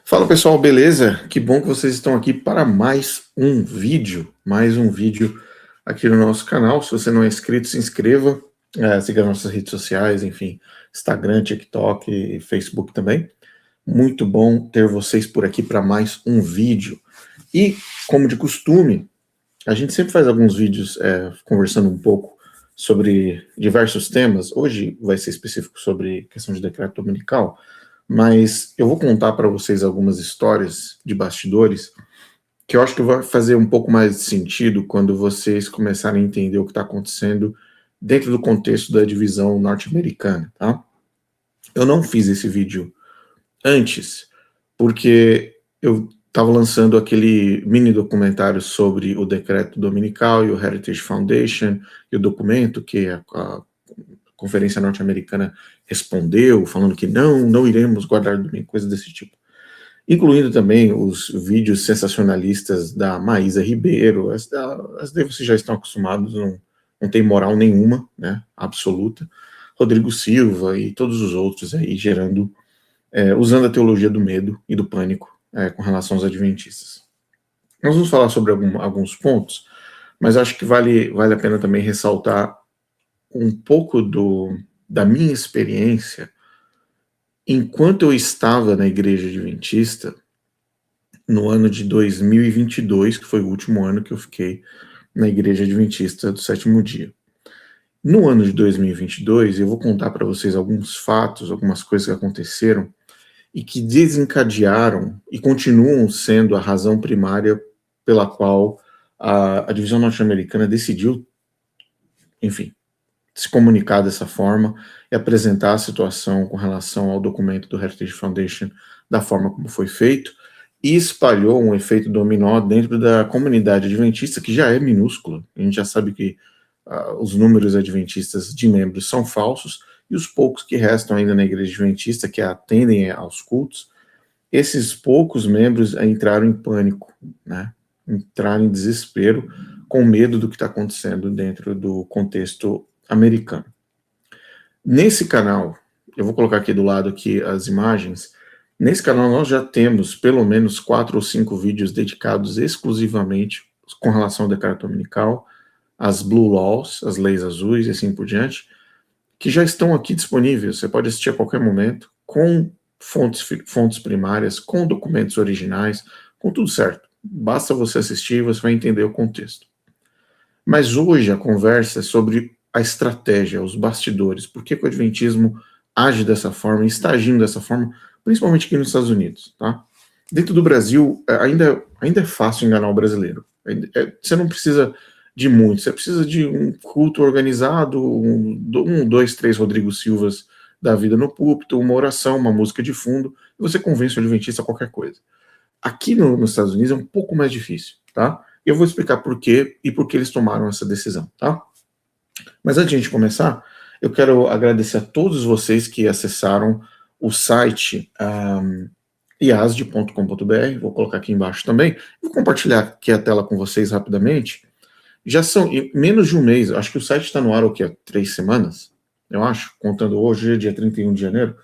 Fala pessoal, beleza? Que bom que vocês estão aqui para mais um vídeo aqui no nosso canal. Se você não é inscrito, se inscreva, siga nossas redes sociais, enfim, Instagram, TikTok e Facebook também. Muito bom ter vocês por aqui para mais um vídeo. E, como de costume, a gente sempre faz alguns vídeos conversando um pouco sobre diversos temas. Hoje vai ser específico sobre questão de decreto dominical, mas eu vou contar para vocês algumas histórias de bastidores que eu acho que vai fazer um pouco mais de sentido quando vocês começarem a entender o que está acontecendo dentro do contexto da divisão norte-americana, tá? Eu não fiz esse vídeo antes, porque eu estava lançando aquele mini documentário sobre o decreto dominical e o Heritage Foundation e o documento que a Conferência Norte-Americana respondeu, falando que não iremos guardar domingo, coisas desse tipo. Incluindo também os vídeos sensacionalistas da Maísa Ribeiro, as daí vocês já estão acostumados, não tem moral nenhuma, né, absoluta. Rodrigo Silva e todos os outros aí gerando, usando a teologia do medo e do pânico com relação aos adventistas. Nós vamos falar sobre alguns pontos, mas acho que vale a pena também ressaltar um pouco da minha experiência enquanto eu estava na igreja adventista no ano de 2022, que foi o último ano que eu fiquei na igreja adventista do sétimo dia. No ano de 2022, eu vou contar para vocês alguns fatos, algumas coisas que aconteceram e que desencadearam e continuam sendo a razão primária pela qual a divisão norte-americana decidiu, enfim, se comunicar dessa forma e apresentar a situação com relação ao documento do Heritage Foundation da forma como foi feito, e espalhou um efeito dominó dentro da comunidade adventista, que já é minúscula. A gente já sabe que os números adventistas de membros são falsos, e os poucos que restam ainda na igreja adventista, que atendem aos cultos, esses poucos membros entraram em pânico, né? Entraram em desespero, com medo do que está acontecendo dentro do contexto americano. Nesse canal, eu vou colocar aqui do lado aqui as imagens. Nesse canal nós já temos pelo menos 4 ou 5 vídeos dedicados exclusivamente com relação ao decreto dominical, as Blue Laws, as leis azuis e assim por diante, que já estão aqui disponíveis. Você pode assistir a qualquer momento, com fontes primárias, com documentos originais, com tudo certo. Basta você assistir e você vai entender o contexto. Mas hoje a conversa é sobre a estratégia, os bastidores. Por que o Adventismo age dessa forma, está agindo dessa forma, principalmente aqui nos Estados Unidos, tá? Dentro do Brasil, ainda é fácil enganar o brasileiro. Você não precisa de muito, você precisa de um culto organizado, dois, três Rodrigo Silvas da vida no púlpito, uma oração, uma música de fundo, e você convence o adventista a qualquer coisa. Aqui nos Estados Unidos é um pouco mais difícil, tá? Eu vou explicar por quê e por que eles tomaram essa decisão, tá? Mas antes de a gente começar, eu quero agradecer a todos vocês que acessaram o site iasd.com.br, vou colocar aqui embaixo também, vou compartilhar aqui a tela com vocês rapidamente. Já são menos de um mês, acho que o site está no ar, o quê? 3 semanas, eu acho, contando hoje, dia 31 de janeiro.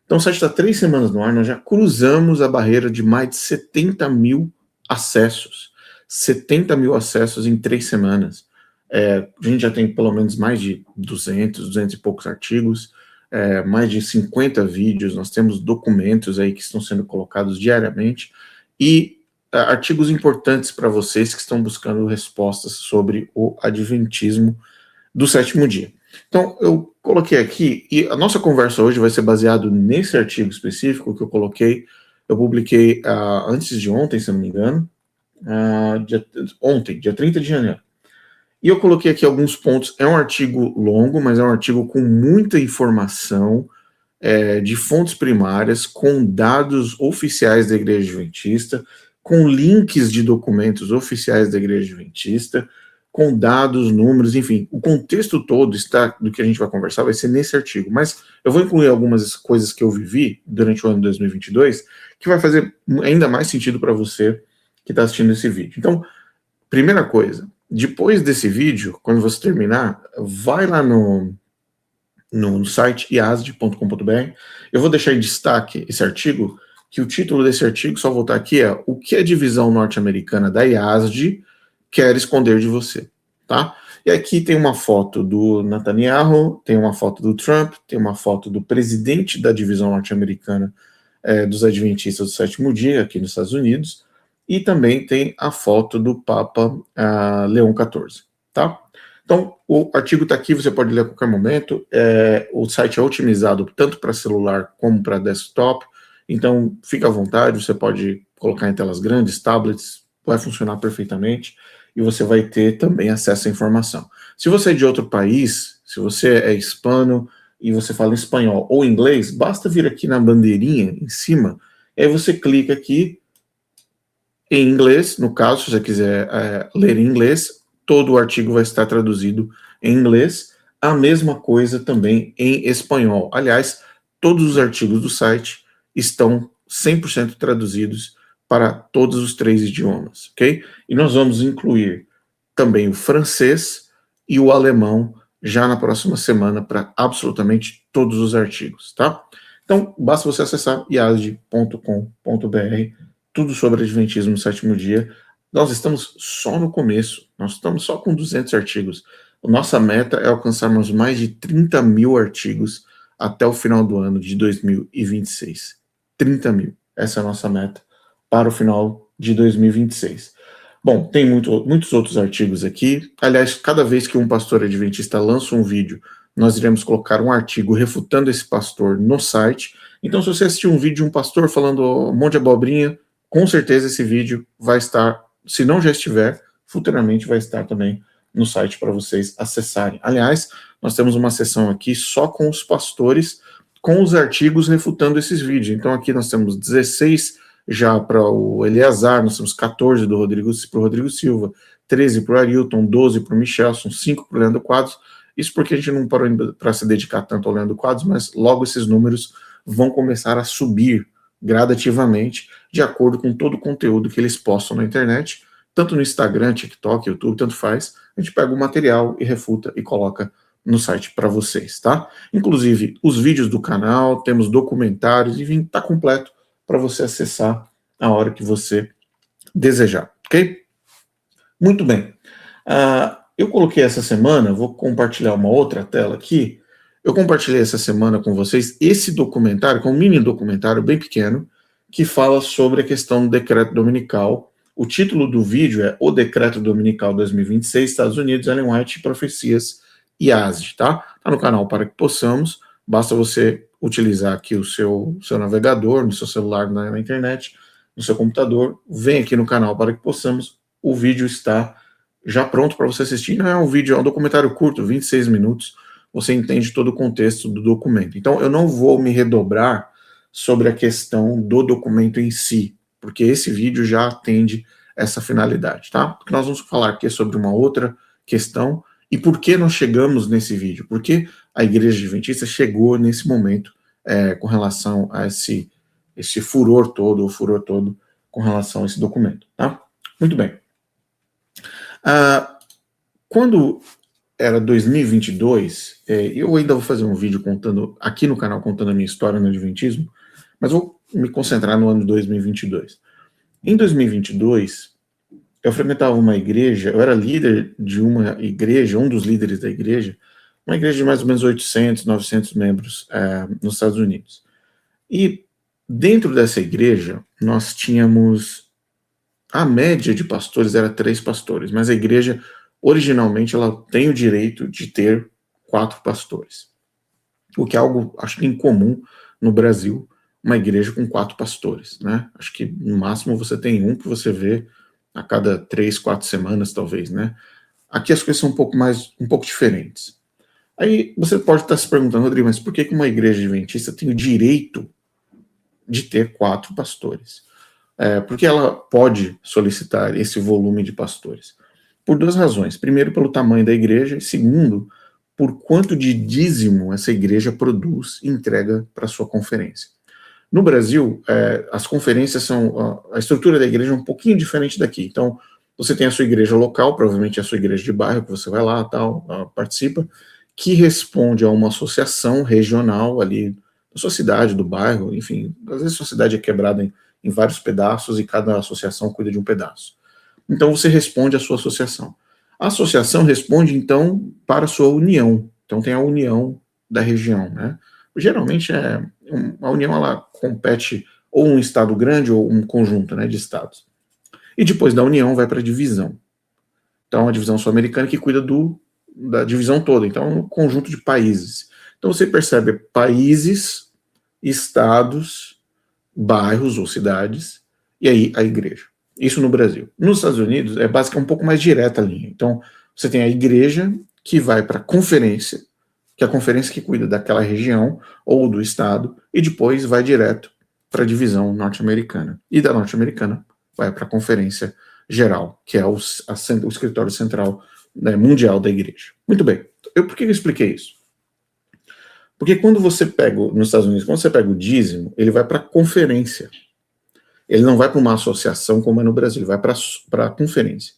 Então o site está 3 semanas no ar, nós já cruzamos a barreira de mais de 70 mil acessos. 70 mil acessos em 3 semanas. A gente já tem pelo menos mais de 200 e poucos artigos, mais de 50 vídeos, nós temos documentos aí que estão sendo colocados diariamente, e artigos importantes para vocês que estão buscando respostas sobre o adventismo do sétimo dia. Então, eu coloquei aqui, e a nossa conversa hoje vai ser baseado nesse artigo específico que eu publiquei antes de ontem, se não me engano, dia 30 de janeiro. E eu coloquei aqui alguns pontos, é um artigo longo, mas é um artigo com muita informação, de fontes primárias, com dados oficiais da Igreja Adventista, com links de documentos oficiais da Igreja Adventista, com dados, números, enfim, o contexto todo do que a gente vai conversar vai ser nesse artigo, mas eu vou incluir algumas coisas que eu vivi durante o ano de 2022, que vai fazer ainda mais sentido para você que está assistindo esse vídeo. Então, primeira coisa, depois desse vídeo, quando você terminar, vai lá no site iasd.com.br, eu vou deixar em destaque esse artigo, que o título desse artigo, só voltar aqui, é o que a divisão norte-americana da IASD quer esconder de você, tá? E aqui tem uma foto do Netanyahu, tem uma foto do Trump, tem uma foto do presidente da divisão norte-americana dos Adventistas do Sétimo Dia, aqui nos Estados Unidos, e também tem a foto do Papa Leão XIV, tá? Então, o artigo está aqui, você pode ler a qualquer momento. O site é otimizado tanto para celular como para desktop, então fica à vontade, você pode colocar em telas grandes, tablets, vai funcionar perfeitamente, e você vai ter também acesso à informação. Se você é de outro país, se você é hispano e você fala espanhol ou inglês, basta vir aqui na bandeirinha em cima, e aí você clica aqui em inglês, no caso, se você quiser ler em inglês, todo o artigo vai estar traduzido em inglês, a mesma coisa também em espanhol. Aliás, todos os artigos do site estão 100% traduzidos para todos os 3 idiomas, ok? E nós vamos incluir também o francês e o alemão já na próxima semana para absolutamente todos os artigos, tá? Então, basta você acessar iasd.com.br, tudo sobre Adventismo no Sétimo Dia. Nós estamos só no começo, nós estamos só com 200 artigos. A nossa meta é alcançarmos mais de 30 mil artigos até o final do ano de 2026. 30 mil, essa é a nossa meta para o final de 2026. Bom, tem muitos outros artigos aqui. Aliás, cada vez que um pastor adventista lança um vídeo, nós iremos colocar um artigo refutando esse pastor no site. Então, se você assistir um vídeo de um pastor falando um monte de abobrinha, com certeza esse vídeo vai estar, se não já estiver, futuramente vai estar também no site para vocês acessarem. Aliás, nós temos uma seção aqui só com os pastores, com os artigos refutando esses vídeos. Então aqui nós temos 16 já para o Eleazar, nós temos 14 para o Rodrigo Silva, 13 para o Arilton, 12 para o Michelson, 5 para o Leandro Quadros. Isso porque a gente não parou para se dedicar tanto ao Leandro Quadros, mas logo esses números vão começar a subir gradativamente, de acordo com todo o conteúdo que eles postam na internet, tanto no Instagram, TikTok, YouTube, tanto faz. A gente pega o material e refuta e coloca no site para vocês, tá? Inclusive, os vídeos do canal, temos documentários, enfim, tá completo para você acessar a hora que você desejar, ok? Muito bem. Eu coloquei essa semana, vou compartilhar uma outra tela aqui. Eu compartilhei essa semana com vocês esse documentário, que é um mini documentário bem pequeno, que fala sobre a questão do decreto dominical. O título do vídeo é O Decreto Dominical 2026, Estados Unidos, Ellen White, Profecias e IASD, tá? Tá no canal Para Que Possamos, basta você utilizar aqui o seu navegador, no seu celular, na internet, no seu computador, vem aqui no canal Para Que Possamos, o vídeo está já pronto para você assistir. Não é um vídeo, é um documentário curto, 26 minutos, você entende todo o contexto do documento. Então, eu não vou me redobrar sobre a questão do documento em si, porque esse vídeo já atende essa finalidade, tá? Porque nós vamos falar aqui sobre uma outra questão e por que nós chegamos nesse vídeo, por que a Igreja Adventista chegou nesse momento com relação a esse furor todo com relação a esse documento, tá? Muito bem. Quando era 2022, eu ainda vou fazer um vídeo contando, aqui no canal, contando a minha história no Adventismo, mas vou me concentrar no ano de 2022. Em 2022, eu frequentava uma igreja, eu era líder de uma igreja, um dos líderes da igreja, uma igreja de mais ou menos 800, 900 membros nos Estados Unidos. E dentro dessa igreja, nós tínhamos, a média de pastores era 3 pastores, mas a igreja, originalmente, ela tem o direito de ter 4 pastores. O que é algo, acho que incomum no Brasil, uma igreja com 4 pastores, né? Acho que no máximo você tem um que você vê a cada 3, 4 semanas, talvez, né? Aqui as coisas são um pouco diferentes. Aí você pode estar se perguntando, Rodrigo, mas por que uma igreja adventista tem o direito de ter 4 pastores? Porque ela pode solicitar esse volume de pastores? Por 2 razões. Primeiro, pelo tamanho da igreja, e segundo, por quanto de dízimo essa igreja produz e entrega para sua conferência. No Brasil, as conferências são, a estrutura da igreja é um pouquinho diferente daqui. Então, você tem a sua igreja local, provavelmente a sua igreja de bairro, que você vai lá, tal, participa, que responde a uma associação regional ali da sua cidade, do bairro, enfim, às vezes a sua cidade é quebrada em vários pedaços e cada associação cuida de um pedaço. Então você responde à sua associação. A associação responde, então, para a sua união. Então tem a união da região, né? Geralmente a união ela compete ou um estado grande ou um conjunto, né, de estados. E depois da união vai para a divisão. Então a divisão sul-americana que cuida da divisão toda. Então é um conjunto de países. Então você percebe países, estados, bairros ou cidades e aí a igreja. Isso no Brasil. Nos Estados Unidos é basicamente um pouco mais direta a linha. Então você tem a igreja que vai para a conferência, que é a conferência que cuida daquela região ou do estado, e depois vai direto para a divisão norte-americana. E da norte-americana vai para a conferência geral, que é o escritório central, né, mundial da igreja. Muito bem. Por que eu expliquei isso? Porque quando você pega, nos Estados Unidos, quando você pega o dízimo, ele vai para a conferência. Ele não vai para uma associação como é no Brasil, ele vai para a conferência.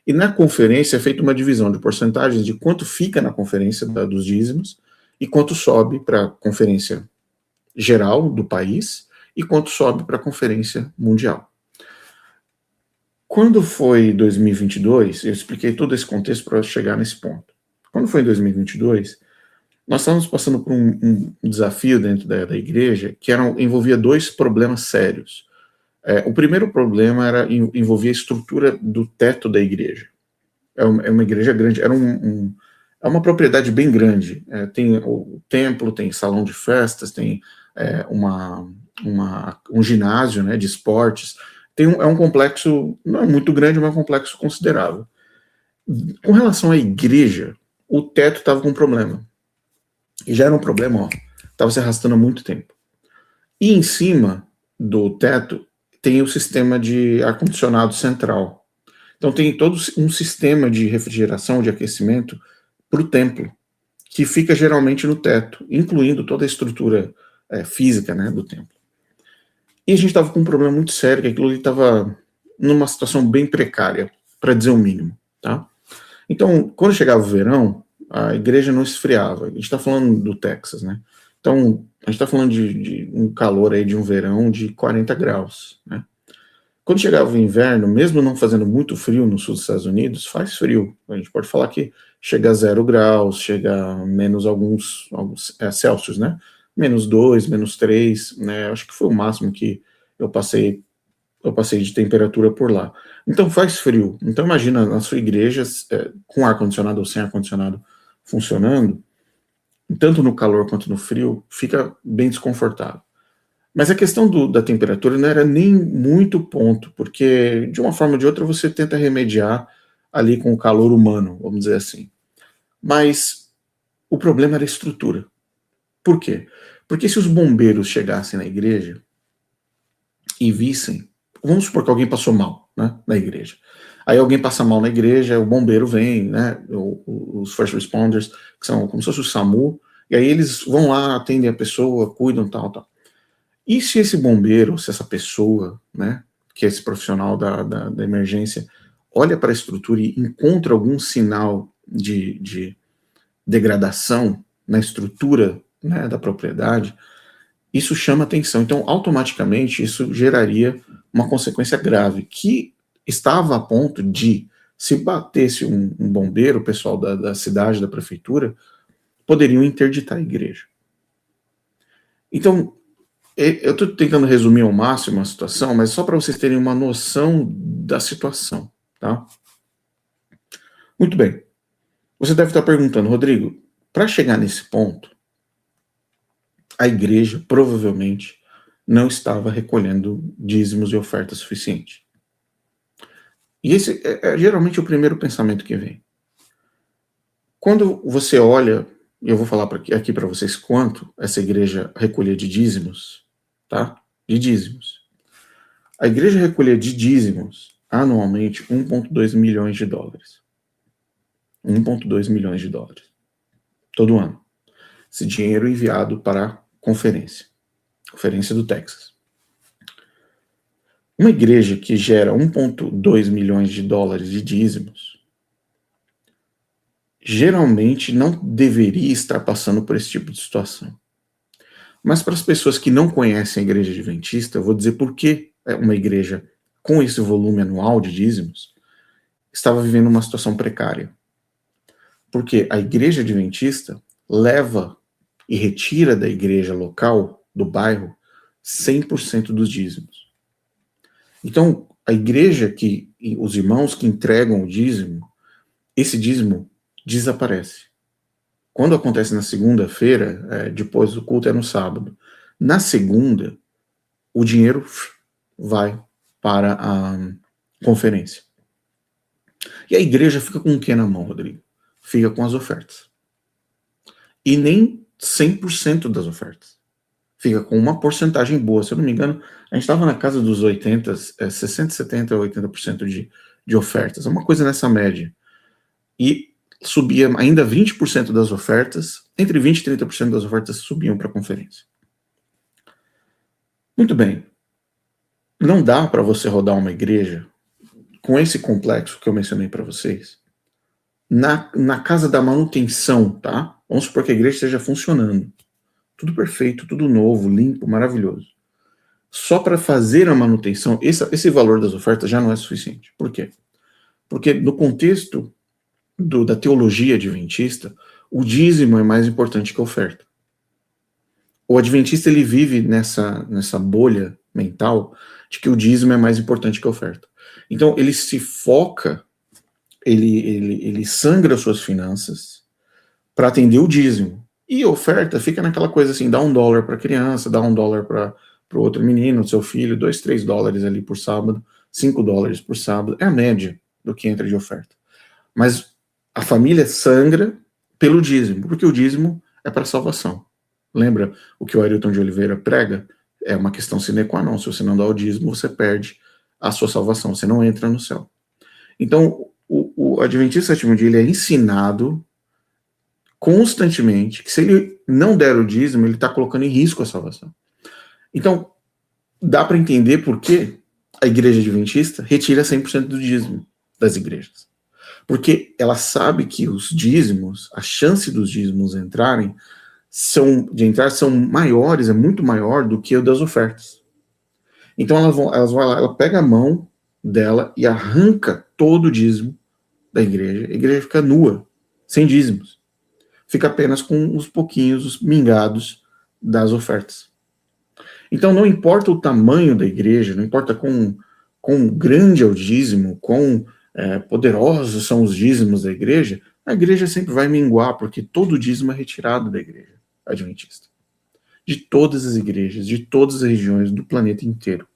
E na conferência é feita uma divisão de porcentagens de quanto fica na conferência dos dízimos e quanto sobe para a conferência geral do país e quanto sobe para a conferência mundial. Quando foi 2022, eu expliquei todo esse contexto para chegar nesse ponto. Quando foi em 2022, nós estávamos passando por um desafio dentro da igreja que envolvia dois problemas sérios. O primeiro problema envolvia a estrutura do teto da igreja. É uma igreja grande, é uma propriedade bem grande. Tem o templo, tem salão de festas, tem um ginásio, né, de esportes. É um complexo, não é muito grande, mas é um complexo considerável. Com relação à igreja, o teto estava com problema. E já era um problema, estava se arrastando há muito tempo. E em cima do teto tem o sistema de ar-condicionado central. Então tem todo um sistema de refrigeração, de aquecimento para o templo, que fica geralmente no teto, incluindo toda a estrutura física, né, do templo. E a gente estava com um problema muito sério, que aquilo ali estava numa situação bem precária, para dizer o mínimo, tá? Então, quando chegava o verão, a igreja não esfriava. A gente está falando do Texas, né? Então, a gente está falando de um calor aí de um verão de 40 graus, né? Quando chegava o inverno, mesmo não fazendo muito frio no sul dos Estados Unidos, faz frio. A gente pode falar que chega a 0 graus, chega a menos alguns Celsius, né? -2, -3, né? Acho que foi o máximo que eu passei de temperatura por lá. Então faz frio. Então imagina na sua igreja, com ar-condicionado ou sem ar-condicionado funcionando, tanto no calor quanto no frio, fica bem desconfortável. Mas a questão da temperatura não era nem muito ponto, porque de uma forma ou de outra você tenta remediar ali com o calor humano, vamos dizer assim. Mas o problema era a estrutura. Por quê? Porque se os bombeiros chegassem na igreja e vissem, vamos supor que alguém passou mal, né, na igreja. Aí alguém passa mal na igreja, o bombeiro vem, né, os first responders, que são como se fosse o SAMU, e aí eles vão lá, atendem a pessoa, cuidam, tal. E se esse bombeiro, se essa pessoa, né, que é esse profissional da emergência, olha para a estrutura e encontra algum sinal de degradação na estrutura, né, da propriedade, isso chama atenção. Então, automaticamente, isso geraria uma consequência grave, que estava a ponto de, se batesse um bombeiro, o pessoal da cidade, da prefeitura, poderiam interditar a igreja. Então, eu estou tentando resumir ao máximo a situação, mas só para vocês terem uma noção da situação, tá? Muito bem. Você deve estar perguntando, Rodrigo, para chegar nesse ponto, a igreja provavelmente não estava recolhendo dízimos e ofertas suficiente. E esse é geralmente o primeiro pensamento que vem. Quando você olha, e eu vou falar aqui para vocês quanto essa igreja recolhia de dízimos, tá? De dízimos. A igreja recolhia de dízimos anualmente 1,2 milhões de dólares. 1,2 milhões de dólares. Todo ano. Esse dinheiro enviado para a conferência do Texas. Uma igreja que gera 1,2 milhões de dólares de dízimos geralmente não deveria estar passando por esse tipo de situação. Mas para as pessoas que não conhecem a igreja adventista, eu vou dizer por que uma igreja com esse volume anual de dízimos estava vivendo uma situação precária. Porque a igreja adventista leva e retira da igreja local, do bairro, 100% dos dízimos. Então, a igreja os irmãos que entregam o dízimo, esse dízimo desaparece. Quando acontece na segunda-feira, depois do culto é no sábado. Na segunda, o dinheiro vai para a conferência. E a igreja fica com o que na mão, Rodrigo? Fica com as ofertas. E nem 100% das ofertas. Fica com uma porcentagem boa. Se eu não me engano, a gente estava na casa dos 80, 60, 70, 80% de ofertas. É uma coisa nessa média. E subia ainda 20% das ofertas, entre 20% e 30% das ofertas subiam para a conferência. Muito bem. Não dá para você rodar uma igreja com esse complexo que eu mencionei para vocês na casa da manutenção, tá? Vamos supor que a igreja esteja funcionando. Tudo perfeito, tudo novo, limpo, maravilhoso. Só para fazer a manutenção, esse valor das ofertas já não é suficiente. Por quê? Porque no contexto da teologia adventista, o dízimo é mais importante que a oferta. O adventista ele vive nessa bolha mental de que o dízimo é mais importante que a oferta. Então ele se foca, ele sangra suas finanças para atender o dízimo. E a oferta fica naquela coisa assim, dá $1 para a criança, dá $1 para o outro menino, seu filho, $2, $3 ali por sábado, $5 por sábado, é a média do que entra de oferta. Mas a família sangra pelo dízimo, porque o dízimo é para salvação. Lembra o que o Arilton de Oliveira prega? É uma questão sine qua non. Se você não dá o dízimo, você perde a sua salvação, você não entra no céu. Então, o Adventista Sétimo Dia ele é ensinado constantemente que se ele não der o dízimo, ele está colocando em risco a salvação. Então, dá para entender por que a igreja adventista retira 100% do dízimo das igrejas. Porque ela sabe que os dízimos, a chance dos dízimos de entrar são maiores, é muito maior do que o das ofertas. Então elas vão lá, ela pega a mão dela e arranca todo o dízimo da igreja. A igreja fica nua, sem dízimos. Fica apenas com os pouquinhos, os mingados das ofertas. Então não importa o tamanho da igreja, não importa quão grande é o dízimo, quão poderosos são os dízimos da igreja, a igreja sempre vai minguar, porque todo dízimo é retirado da igreja adventista. De todas as igrejas, de todas as regiões do planeta inteiro.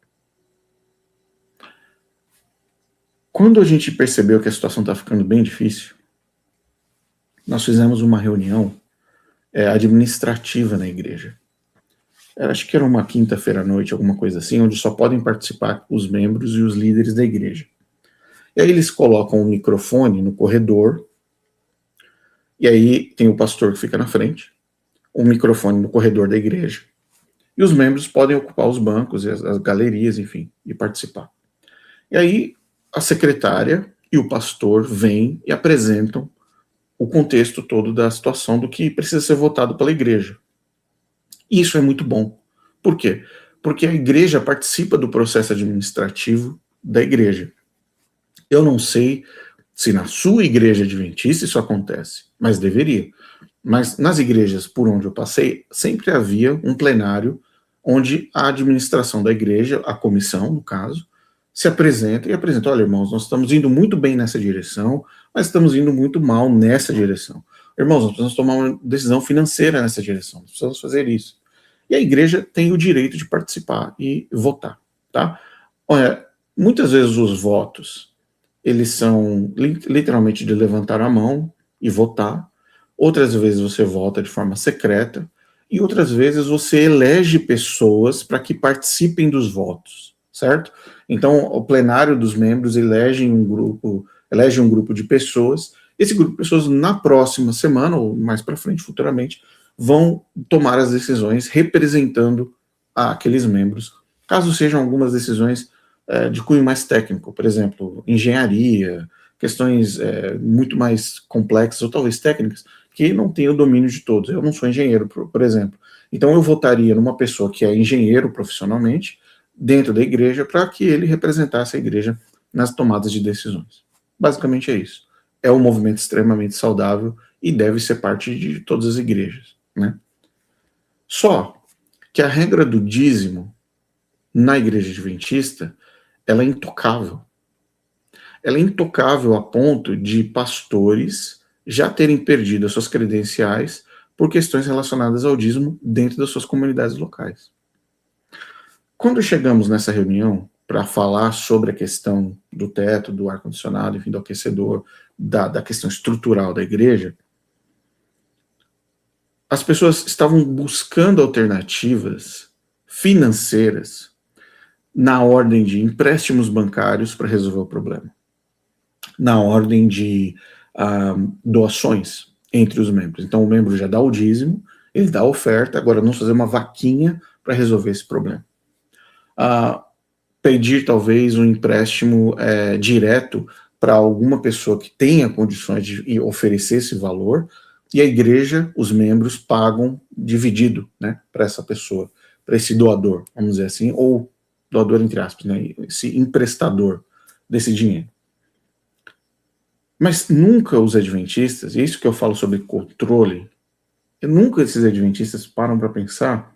Quando a gente percebeu que a situação está ficando bem difícil, nós fizemos uma reunião administrativa na igreja. Acho que era uma quinta-feira à noite, alguma coisa assim, onde só podem participar os membros e os líderes da igreja. E aí eles colocam um microfone no corredor, e aí tem o pastor que fica na frente, um microfone no corredor da igreja, e os membros podem ocupar os bancos e as galerias, enfim, e participar. E aí a secretária e o pastor vêm e apresentam o contexto todo da situação do que precisa ser votado pela igreja. E isso é muito bom. Por quê? Porque a igreja participa do processo administrativo da igreja. Eu não sei se na sua igreja adventista isso acontece, mas deveria. Mas nas igrejas por onde eu passei, sempre havia um plenário onde a administração da igreja, a comissão, no caso, se apresenta e apresenta, olha, irmãos, nós estamos indo muito bem nessa direção, mas estamos indo muito mal nessa direção. Irmãos, nós precisamos tomar uma decisão financeira nessa direção, nós precisamos fazer isso. E a igreja tem o direito de participar e votar, tá? Olha, muitas vezes os votos, eles são literalmente de levantar a mão e votar, outras vezes você vota de forma secreta, e outras vezes você elege pessoas para que participem dos votos, certo? Então, o plenário dos membros elege um grupo de pessoas, esse grupo de pessoas na próxima semana, ou mais para frente, futuramente, vão tomar as decisões representando aqueles membros, caso sejam algumas decisões de cunho mais técnico, por exemplo, engenharia, questões muito mais complexas, ou talvez técnicas, que não têm o domínio de todos. Eu não sou engenheiro, por exemplo. Então eu votaria numa pessoa que é engenheiro profissionalmente, dentro da igreja, para que ele representasse a igreja nas tomadas de decisões. Basicamente é isso. É um movimento extremamente saudável e deve ser parte de todas as igrejas, né? Só que a regra do dízimo na igreja adventista, ela é intocável. Ela é intocável a ponto de pastores já terem perdido as suas credenciais por questões relacionadas ao dízimo dentro das suas comunidades locais. Quando chegamos nessa reunião para falar sobre a questão do teto, do ar-condicionado, enfim, do aquecedor, da questão estrutural da igreja, as pessoas estavam buscando alternativas financeiras na ordem de empréstimos bancários para resolver o problema, na ordem de doações entre os membros. Então o membro já dá o dízimo, ele dá a oferta, agora vamos fazer uma vaquinha para resolver esse problema. Pedir talvez um empréstimo direto para alguma pessoa que tenha condições de oferecer esse valor, e a igreja, os membros pagam dividido, né, para essa pessoa, para esse doador, vamos dizer assim, ou doador entre aspas, né, esse emprestador desse dinheiro. Mas nunca os adventistas, e é isso que eu falo sobre controle, nunca esses adventistas param para pensar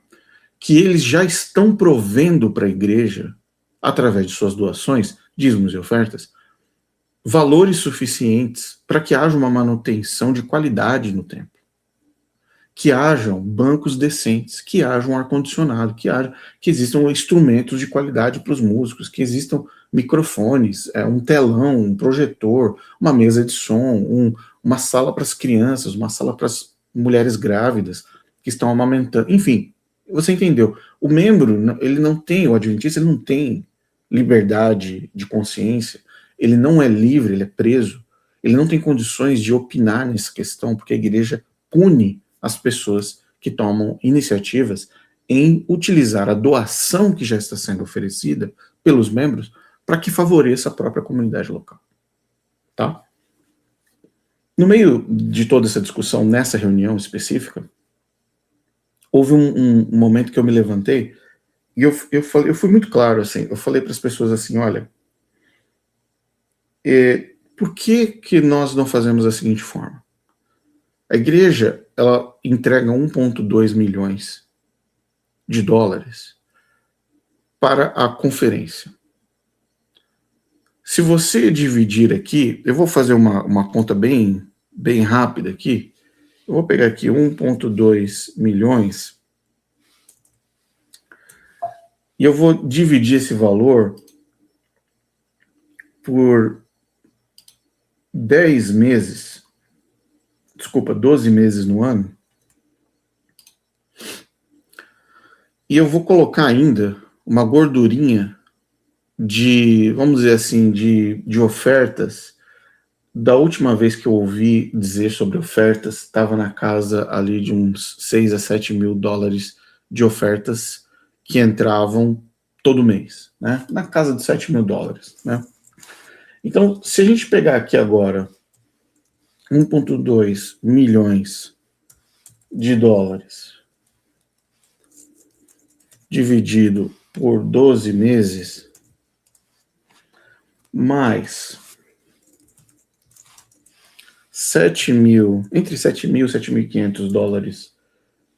que eles já estão provendo para a igreja, através de suas doações, dízimos e ofertas, valores suficientes para que haja uma manutenção de qualidade no templo. Que hajam bancos decentes, que haja um ar-condicionado, que existam instrumentos de qualidade para os músicos, que existam microfones, um telão, um projetor, uma mesa de som, uma sala para as crianças, uma sala para as mulheres grávidas que estão amamentando, enfim, você entendeu. O membro, ele não tem, o adventista, ele não tem liberdade de consciência, ele não é livre, ele é preso, ele não tem condições de opinar nessa questão, porque a igreja pune as pessoas que tomam iniciativas em utilizar a doação que já está sendo oferecida pelos membros para que favoreça a própria comunidade local. Tá? No meio de toda essa discussão, nessa reunião específica, houve um momento que eu me levantei e eu fui muito claro, assim, eu falei para as pessoas assim, olha, por que nós não fazemos da seguinte forma? A igreja, ela entrega 1,2 milhões de dólares para a conferência. Se você dividir aqui, eu vou fazer uma conta bem rápida aqui, eu vou pegar aqui 1,2 milhões e eu vou dividir esse valor por 10 meses, desculpa, 12 meses no ano, e eu vou colocar ainda uma gordurinha de, vamos dizer assim, de ofertas. Da última vez que eu ouvi dizer sobre ofertas, estava na casa ali de uns 6 a 7 mil dólares de ofertas que entravam todo mês, né? Na casa de 7 mil dólares, né? Então, se a gente pegar aqui agora 1,2 milhões de dólares dividido por 12 meses, mais 7 mil, entre 7 mil e 7.500 dólares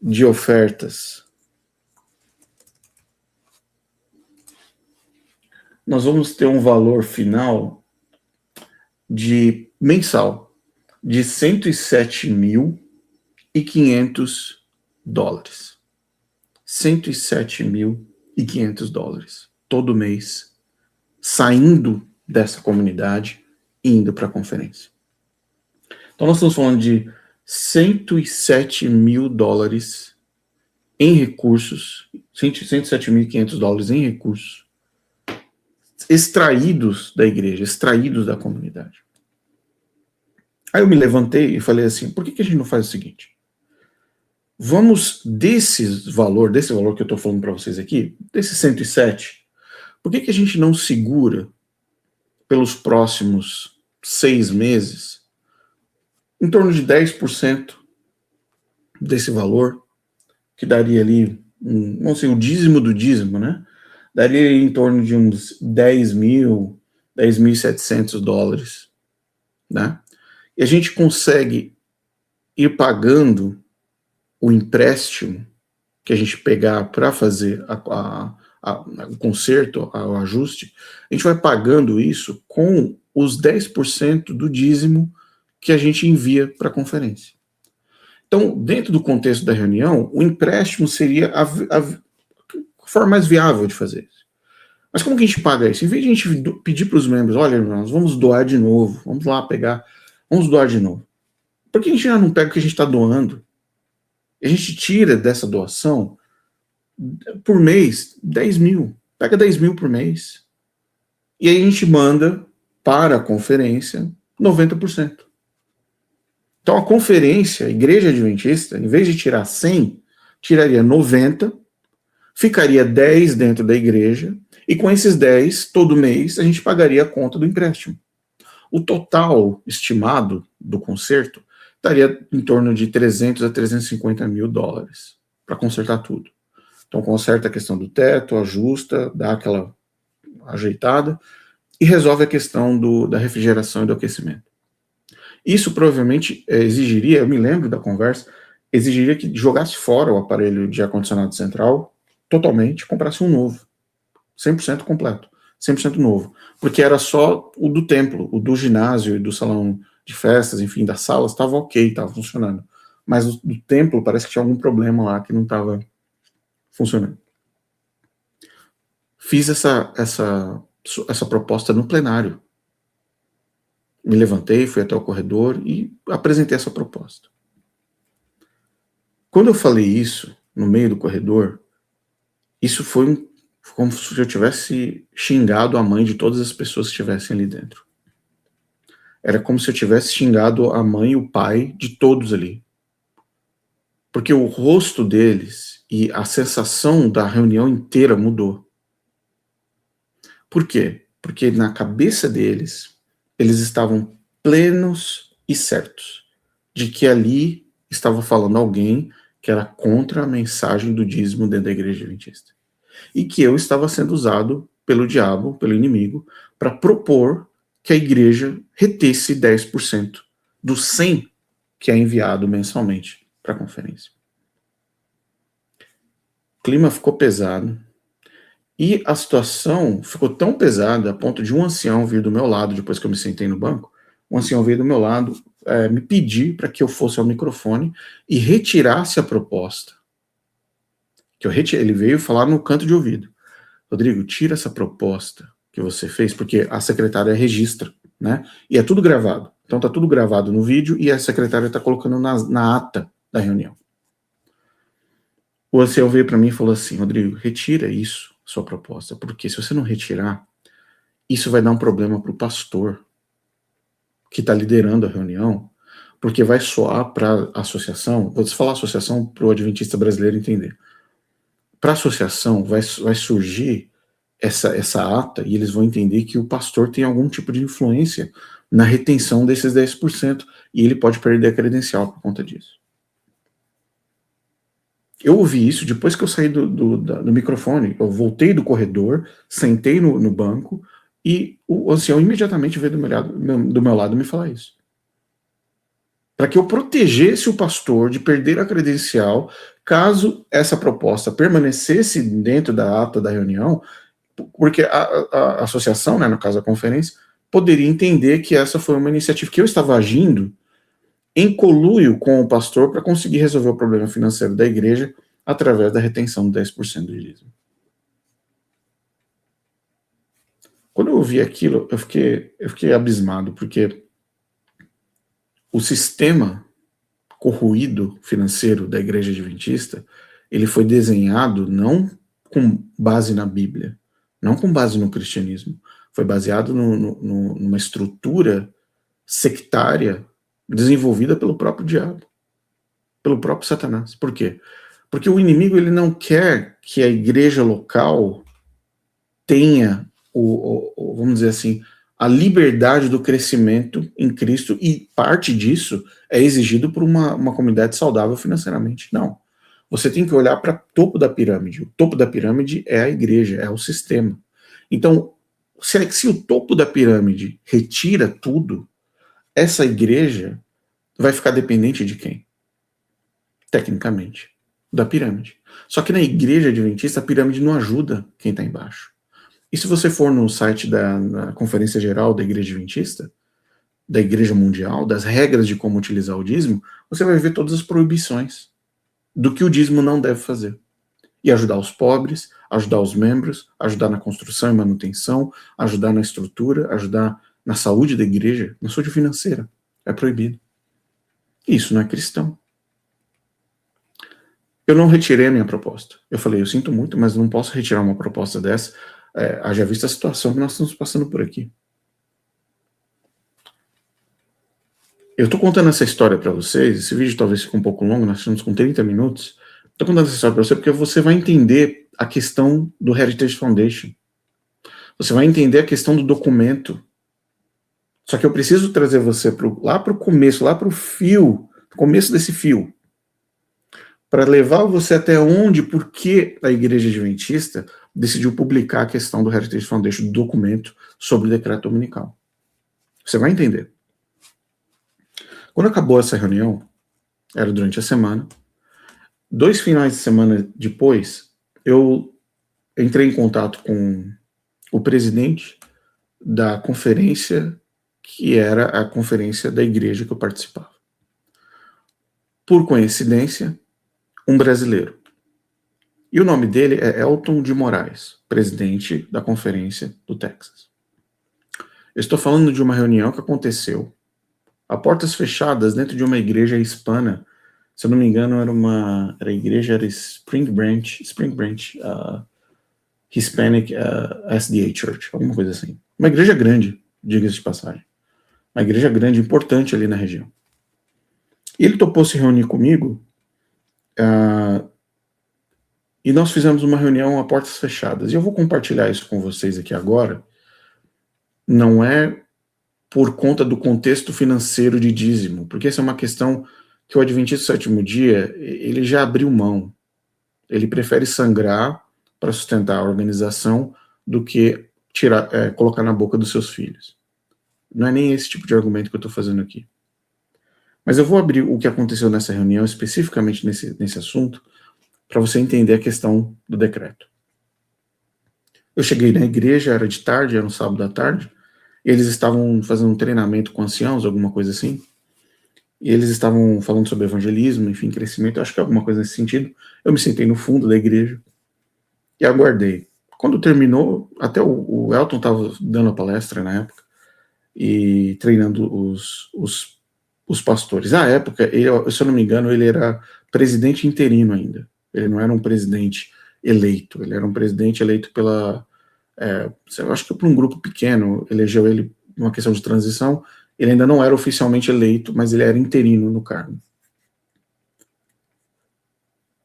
de ofertas, nós vamos ter um valor final de mensal de 107.500 dólares. 107.500 dólares todo mês, saindo dessa comunidade e indo para a conferência. Então nós estamos falando de 107 mil dólares em recursos, 107.500 dólares em recursos, extraídos da igreja, extraídos da comunidade. Aí eu me levantei e falei assim, por que a gente não faz o seguinte? Vamos desse valor que eu estou falando para vocês aqui, desse 107, por que a gente não segura pelos próximos 6 meses em torno de 10% desse valor, que daria ali, não sei, o dízimo do dízimo, né? Daria em torno de uns 10 mil, 10.700 dólares, né? E a gente consegue ir pagando o empréstimo que a gente pegar para fazer o conserto, o ajuste, a gente vai pagando isso com os 10% do dízimo que a gente envia para a conferência. Então, dentro do contexto da reunião, o empréstimo seria a forma mais viável de fazer isso. Mas como que a gente paga isso? Em vez de a gente pedir para os membros, olha, irmãos, vamos doar de novo, vamos lá pegar, vamos doar de novo. Por que a gente já não pega o que a gente está doando? A gente tira dessa doação, por mês, 10 mil. Pega 10 mil por mês. E aí a gente manda para a conferência 90%. Então a conferência, a igreja adventista, em vez de tirar 100, tiraria 90, ficaria 10 dentro da igreja, e com esses 10, todo mês, a gente pagaria a conta do empréstimo. O total estimado do conserto estaria em torno de 300 a 350 mil dólares para consertar tudo. Então conserta a questão do teto, ajusta, dá aquela ajeitada e resolve a questão da refrigeração e do aquecimento. Isso provavelmente exigiria, eu me lembro da conversa, exigiria que jogasse fora o aparelho de ar-condicionado central totalmente, comprasse um novo, 100% completo, 100% novo, porque era só o do templo, o do ginásio e do salão de festas, enfim, das salas, estava ok, estava funcionando, mas o do templo parece que tinha algum problema lá que não estava funcionando. Fiz essa proposta no plenário. Me levantei, fui até o corredor e apresentei essa proposta. Quando eu falei isso, no meio do corredor, isso foi como se eu tivesse xingado a mãe de todas as pessoas que estivessem ali dentro. Era como se eu tivesse xingado a mãe e o pai de todos ali. Porque o rosto deles e a sensação da reunião inteira mudou. Por quê? Porque na cabeça deles, eles estavam plenos e certos de que ali estava falando alguém que era contra a mensagem do dízimo dentro da igreja adventista. E que eu estava sendo usado pelo diabo, pelo inimigo, para propor que a igreja retesse 10% do 100 que é enviado mensalmente para a conferência. O clima ficou pesado. E a situação ficou tão pesada a ponto de um ancião vir do meu lado, depois que eu me sentei no banco, um ancião veio do meu lado me pedir para que eu fosse ao microfone e retirasse a proposta. Ele veio falar no canto de ouvido. Rodrigo, tira essa proposta que você fez, porque a secretária registra, né? E é tudo gravado. Então tá tudo gravado no vídeo e a secretária está colocando na ata da reunião. O ancião veio para mim e falou assim, Rodrigo, retira isso, sua proposta, porque se você não retirar, isso vai dar um problema para o pastor que está liderando a reunião, porque vai soar para a associação, vou falar associação para o adventista brasileiro entender. Para a associação vai surgir essa ata e eles vão entender que o pastor tem algum tipo de influência na retenção desses 10% e ele pode perder a credencial por conta disso. Eu ouvi isso depois que eu saí do microfone, eu voltei do corredor, sentei no banco e o ancião imediatamente veio do meu lado me falar isso. Para que eu protegesse o pastor de perder a credencial caso essa proposta permanecesse dentro da ata da reunião, porque a associação, né, no caso a conferência, poderia entender que essa foi uma iniciativa que eu estava agindo em conluio com o pastor para conseguir resolver o problema financeiro da igreja através da retenção de 10% do dízimo. Quando eu ouvi aquilo, eu fiquei abismado, porque o sistema corroído financeiro da igreja adventista, ele foi desenhado não com base na Bíblia, não com base no cristianismo, foi baseado numa estrutura sectária desenvolvida pelo próprio diabo, pelo próprio Satanás. Por quê? Porque o inimigo ele não quer que a igreja local tenha, vamos dizer assim, a liberdade do crescimento em Cristo, e parte disso é exigido por uma comunidade saudável financeiramente. Não. Você tem que olhar para o topo da pirâmide. O topo da pirâmide é a igreja, é o sistema. Então, se o topo da pirâmide retira tudo, essa igreja vai ficar dependente de quem? Tecnicamente, da pirâmide. Só que na igreja adventista, a pirâmide não ajuda quem está embaixo. E se você for no site da Conferência Geral da Igreja Adventista, da Igreja Mundial, das regras de como utilizar o dízimo, você vai ver todas as proibições do que o dízimo não deve fazer. E ajudar os pobres, ajudar os membros, ajudar na construção e manutenção, ajudar na estrutura, ajudar na saúde da igreja, na saúde financeira. É proibido. Isso não é cristão. Eu não retirei a minha proposta. Eu falei, eu sinto muito, mas não posso retirar uma proposta dessa, haja vista a situação que nós estamos passando por aqui. Eu estou contando essa história para vocês, esse vídeo talvez fique um pouco longo, nós estamos com 30 minutos. Estou contando essa história para você porque você vai entender a questão do Heritage Foundation. Você vai entender a questão do documento. Só que eu preciso trazer você lá para o começo, lá para o fio, começo desse fio, para levar você até onde, por que a Igreja Adventista decidiu publicar a questão do Heritage Foundation, do documento sobre o decreto dominical. Você vai entender. Quando acabou essa reunião, era durante a semana, 2 finais de semana depois, eu entrei em contato com o presidente da conferência, que era a conferência da igreja que eu participava. Por coincidência, um brasileiro. E o nome dele é Elton de Moraes, presidente da conferência do Texas. Eu estou falando de uma reunião que aconteceu a portas fechadas dentro de uma igreja hispana. Se eu não me engano, era a igreja, era Spring Branch Hispanic SDA Church, alguma coisa assim. Uma igreja grande, diga-se de passagem. Uma igreja grande, importante ali na região. E ele topou se reunir comigo, e nós fizemos uma reunião a portas fechadas. E eu vou compartilhar isso com vocês aqui agora. Não é por conta do contexto financeiro de dízimo, porque essa é uma questão que o Adventista do Sétimo Dia, ele já abriu mão. Ele prefere sangrar para sustentar a organização do que colocar na boca dos seus filhos. Não é nem esse tipo de argumento que eu estou fazendo aqui. Mas eu vou abrir o que aconteceu nessa reunião, especificamente nesse assunto, para você entender a questão do decreto. Eu cheguei na igreja, era de tarde, era um sábado à tarde, e eles estavam fazendo um treinamento com anciãos, alguma coisa assim, e eles estavam falando sobre evangelismo, enfim, crescimento, acho que alguma coisa nesse sentido. Eu me sentei no fundo da igreja e aguardei. Quando terminou, até o Elton estava dando a palestra na época, e treinando os pastores. À época, se eu não me engano, ele era presidente interino ainda. Ele não era um presidente eleito, ele era um presidente eleito eu acho que por um grupo pequeno, elegeu ele numa questão de transição. Ele ainda não era oficialmente eleito, mas ele era interino no cargo.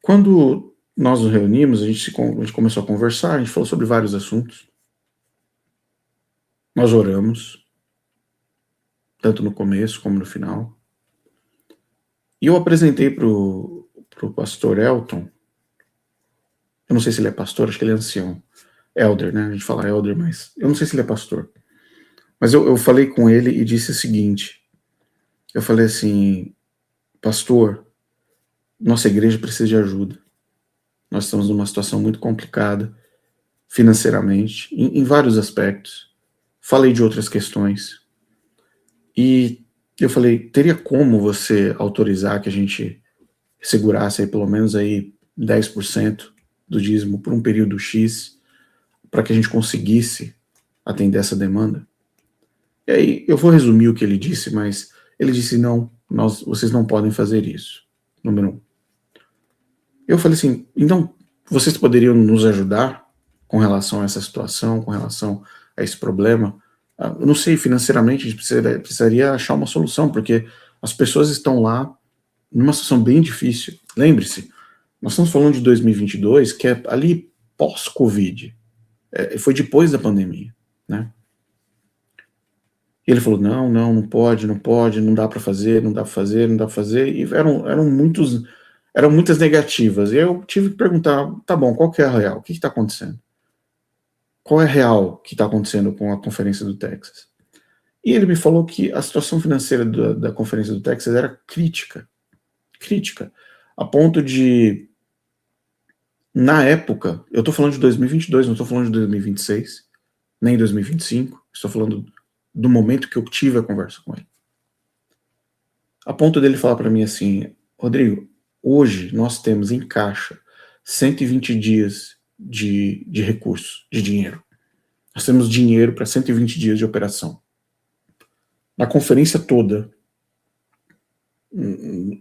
Quando nós nos reunimos, a gente começou a conversar, a gente falou sobre vários assuntos. Nós oramos, tanto no começo como no final. E eu apresentei pro pastor Elton, eu não sei se ele é pastor, acho que ele é ancião, elder, né, a gente fala elder, mas eu não sei se ele é pastor. Mas eu falei com ele e disse o seguinte, eu falei assim, pastor, nossa igreja precisa de ajuda. Nós estamos numa situação muito complicada, financeiramente, em vários aspectos. Falei de outras questões. E eu falei, teria como você autorizar que a gente segurasse aí pelo menos aí 10% do dízimo por um período X, para que a gente conseguisse atender essa demanda? E aí, eu vou resumir o que ele disse, mas ele disse, não, vocês não podem fazer isso. Número 1. Eu falei assim, então, vocês poderiam nos ajudar com relação a essa situação, com relação a esse problema? Eu não sei, financeiramente, a gente precisaria achar uma solução, porque as pessoas estão lá numa situação bem difícil. Lembre-se, nós estamos falando de 2022, que é ali pós-Covid. Foi depois da pandemia, né? E ele falou, não pode, não dá para fazer, não dá para fazer, e eram eram muitas negativas. E eu tive que perguntar, tá bom, qual que é a real? O que está acontecendo? Qual é a real que está acontecendo com a Conferência do Texas? E ele me falou que a situação financeira da Conferência do Texas era crítica, a ponto de, na época, eu estou falando de 2022, não estou falando de 2026, nem 2025, estou falando do momento que eu tive a conversa com ele. A ponto dele falar para mim assim, Rodrigo, hoje nós temos em caixa 120 dias de recursos, de dinheiro. Nós temos dinheiro para 120 dias de operação. Na conferência toda,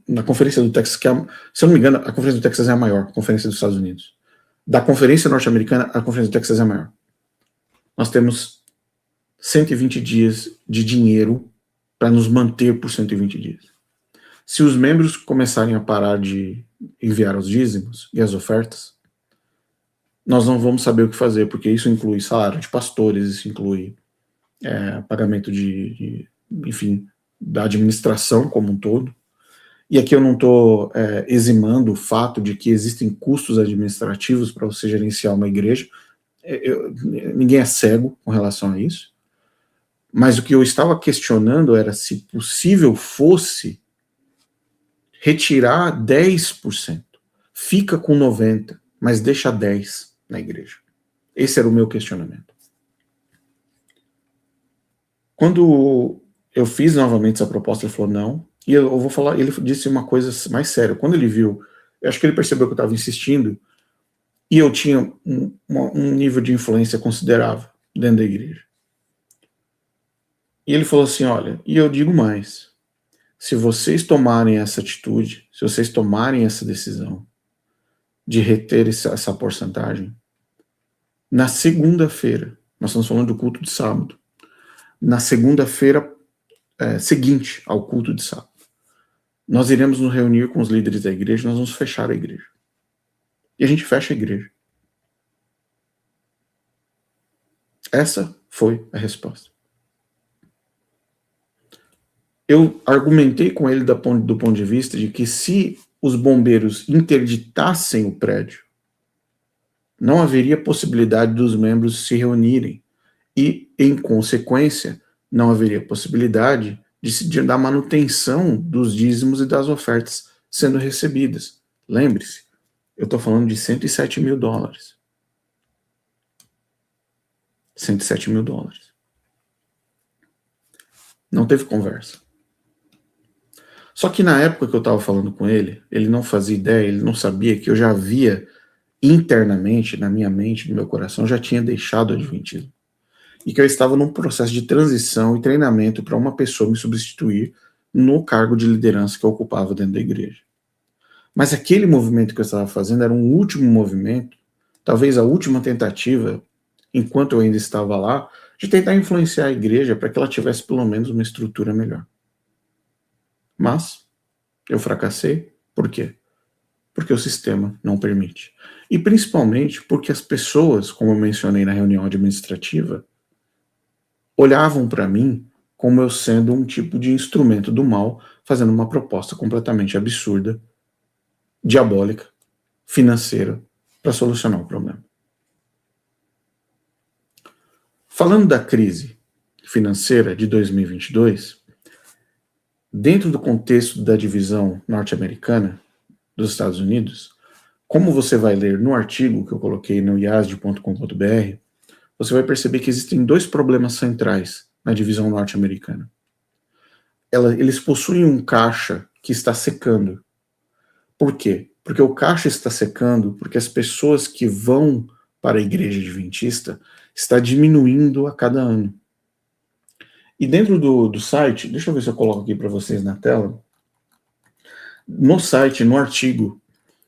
na conferência do Texas, que se eu não me engano, a conferência do Texas é a maior, a conferência dos Estados Unidos. Da conferência norte-americana, a conferência do Texas é a maior. Nós temos 120 dias de dinheiro para nos manter por 120 dias. Se os membros começarem a parar de enviar os dízimos e as ofertas, nós não vamos saber o que fazer, porque isso inclui salário de pastores, isso inclui pagamento enfim, da administração como um todo. E aqui eu não estou eximando o fato de que existem custos administrativos para você gerenciar uma igreja. Ninguém é cego com relação a isso. Mas o que eu estava questionando era se possível fosse retirar 10%. Fica com 90%, mas deixa 10% na igreja. Esse era o meu questionamento. Quando eu fiz novamente essa proposta, ele falou não. E eu vou falar, ele disse uma coisa mais séria. Quando ele viu, eu acho que ele percebeu que eu estava insistindo, e eu tinha um nível de influência considerável dentro da igreja. E ele falou assim, olha, e eu digo mais, se vocês tomarem essa atitude, se vocês tomarem essa decisão de reter essa porcentagem, na segunda-feira, nós estamos falando do culto de sábado, na segunda-feira seguinte ao culto de sábado, nós iremos nos reunir com os líderes da igreja, nós vamos fechar a igreja. E a gente fecha a igreja. Essa foi a resposta. Eu argumentei com ele do ponto de vista de que se os bombeiros interditassem o prédio, não haveria possibilidade dos membros se reunirem e, em consequência, não haveria possibilidade de dar manutenção dos dízimos e das ofertas sendo recebidas. Lembre-se, eu estou falando de $107 mil. $107 mil. Não teve conversa. Só que na época que eu estava falando com ele, ele não fazia ideia, ele não sabia que eu já havia internamente, na minha mente, no meu coração, já tinha deixado o adventismo. E que eu estava num processo de transição e treinamento para uma pessoa me substituir no cargo de liderança que eu ocupava dentro da igreja. Mas aquele movimento que eu estava fazendo era um último movimento, talvez a última tentativa, enquanto eu ainda estava lá, de tentar influenciar a igreja para que ela tivesse pelo menos uma estrutura melhor. Mas eu fracassei. Por quê? Porque o sistema não permite. E principalmente porque as pessoas, como eu mencionei na reunião administrativa, olhavam para mim como eu sendo um tipo de instrumento do mal, fazendo uma proposta completamente absurda, diabólica, financeira, para solucionar o problema. Falando da crise financeira de 2022, dentro do contexto da divisão norte-americana dos Estados Unidos, como você vai ler no artigo que eu coloquei no iasd.com.br, você vai perceber que existem dois problemas centrais na divisão norte-americana. Eles possuem um caixa que está secando. Por quê? Porque o caixa está secando porque as pessoas que vão para a igreja adventista está diminuindo a cada ano. E dentro do site, deixa eu ver se eu coloco aqui para vocês na tela, no site, no artigo,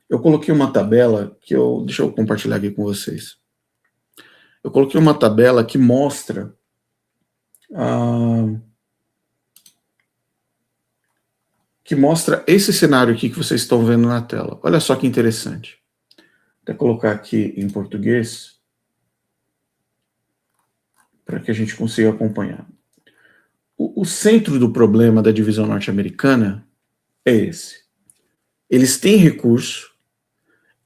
eu coloquei uma tabela deixa eu compartilhar aqui com vocês. Eu coloquei uma tabela que mostra esse cenário aqui que vocês estão vendo na tela. Olha só que interessante. Vou colocar aqui em português para que a gente consiga acompanhar. O centro do problema da divisão norte-americana é esse. eles têm recurso,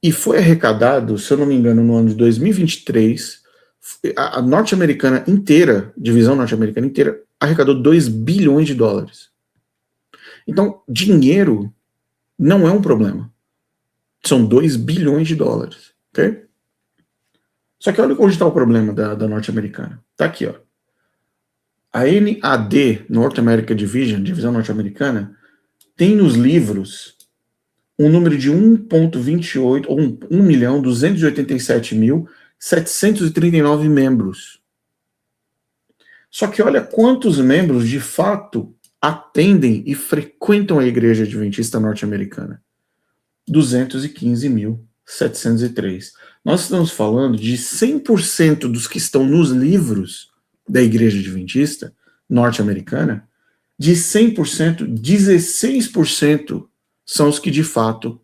e foi arrecadado, se eu não me engano, no ano de 2023, a norte-americana inteira, divisão norte-americana inteira, arrecadou 2 bilhões de dólares. Então, dinheiro não é um problema. São 2 bilhões de dólares, ok? Só que olha onde está o problema da norte-americana. Está aqui, ó. A NAD, North America Division, divisão norte-americana, tem nos livros um número de 1,28 ou 1.287.739 membros. Só que olha quantos membros de fato atendem e frequentam a Igreja Adventista norte-americana. 215.703. Nós estamos falando de 100% dos que estão nos livros da Igreja Adventista norte-americana. De 100%, 16% são os que de fato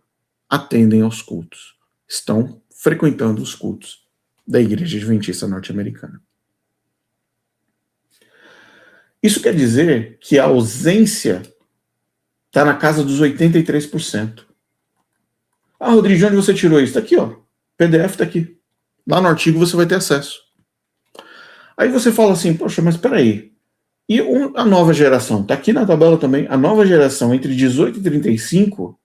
atendem aos cultos, estão frequentando os cultos da Igreja Adventista norte-americana. Isso quer dizer que a ausência está na casa dos 83%. Ah, Rodrigo, de onde você tirou isso? Está aqui, ó. PDF está aqui. Lá no artigo você vai ter acesso. Aí você fala assim, poxa, mas peraí. E a nova geração? Está aqui na tabela também. A nova geração entre 18 e 35,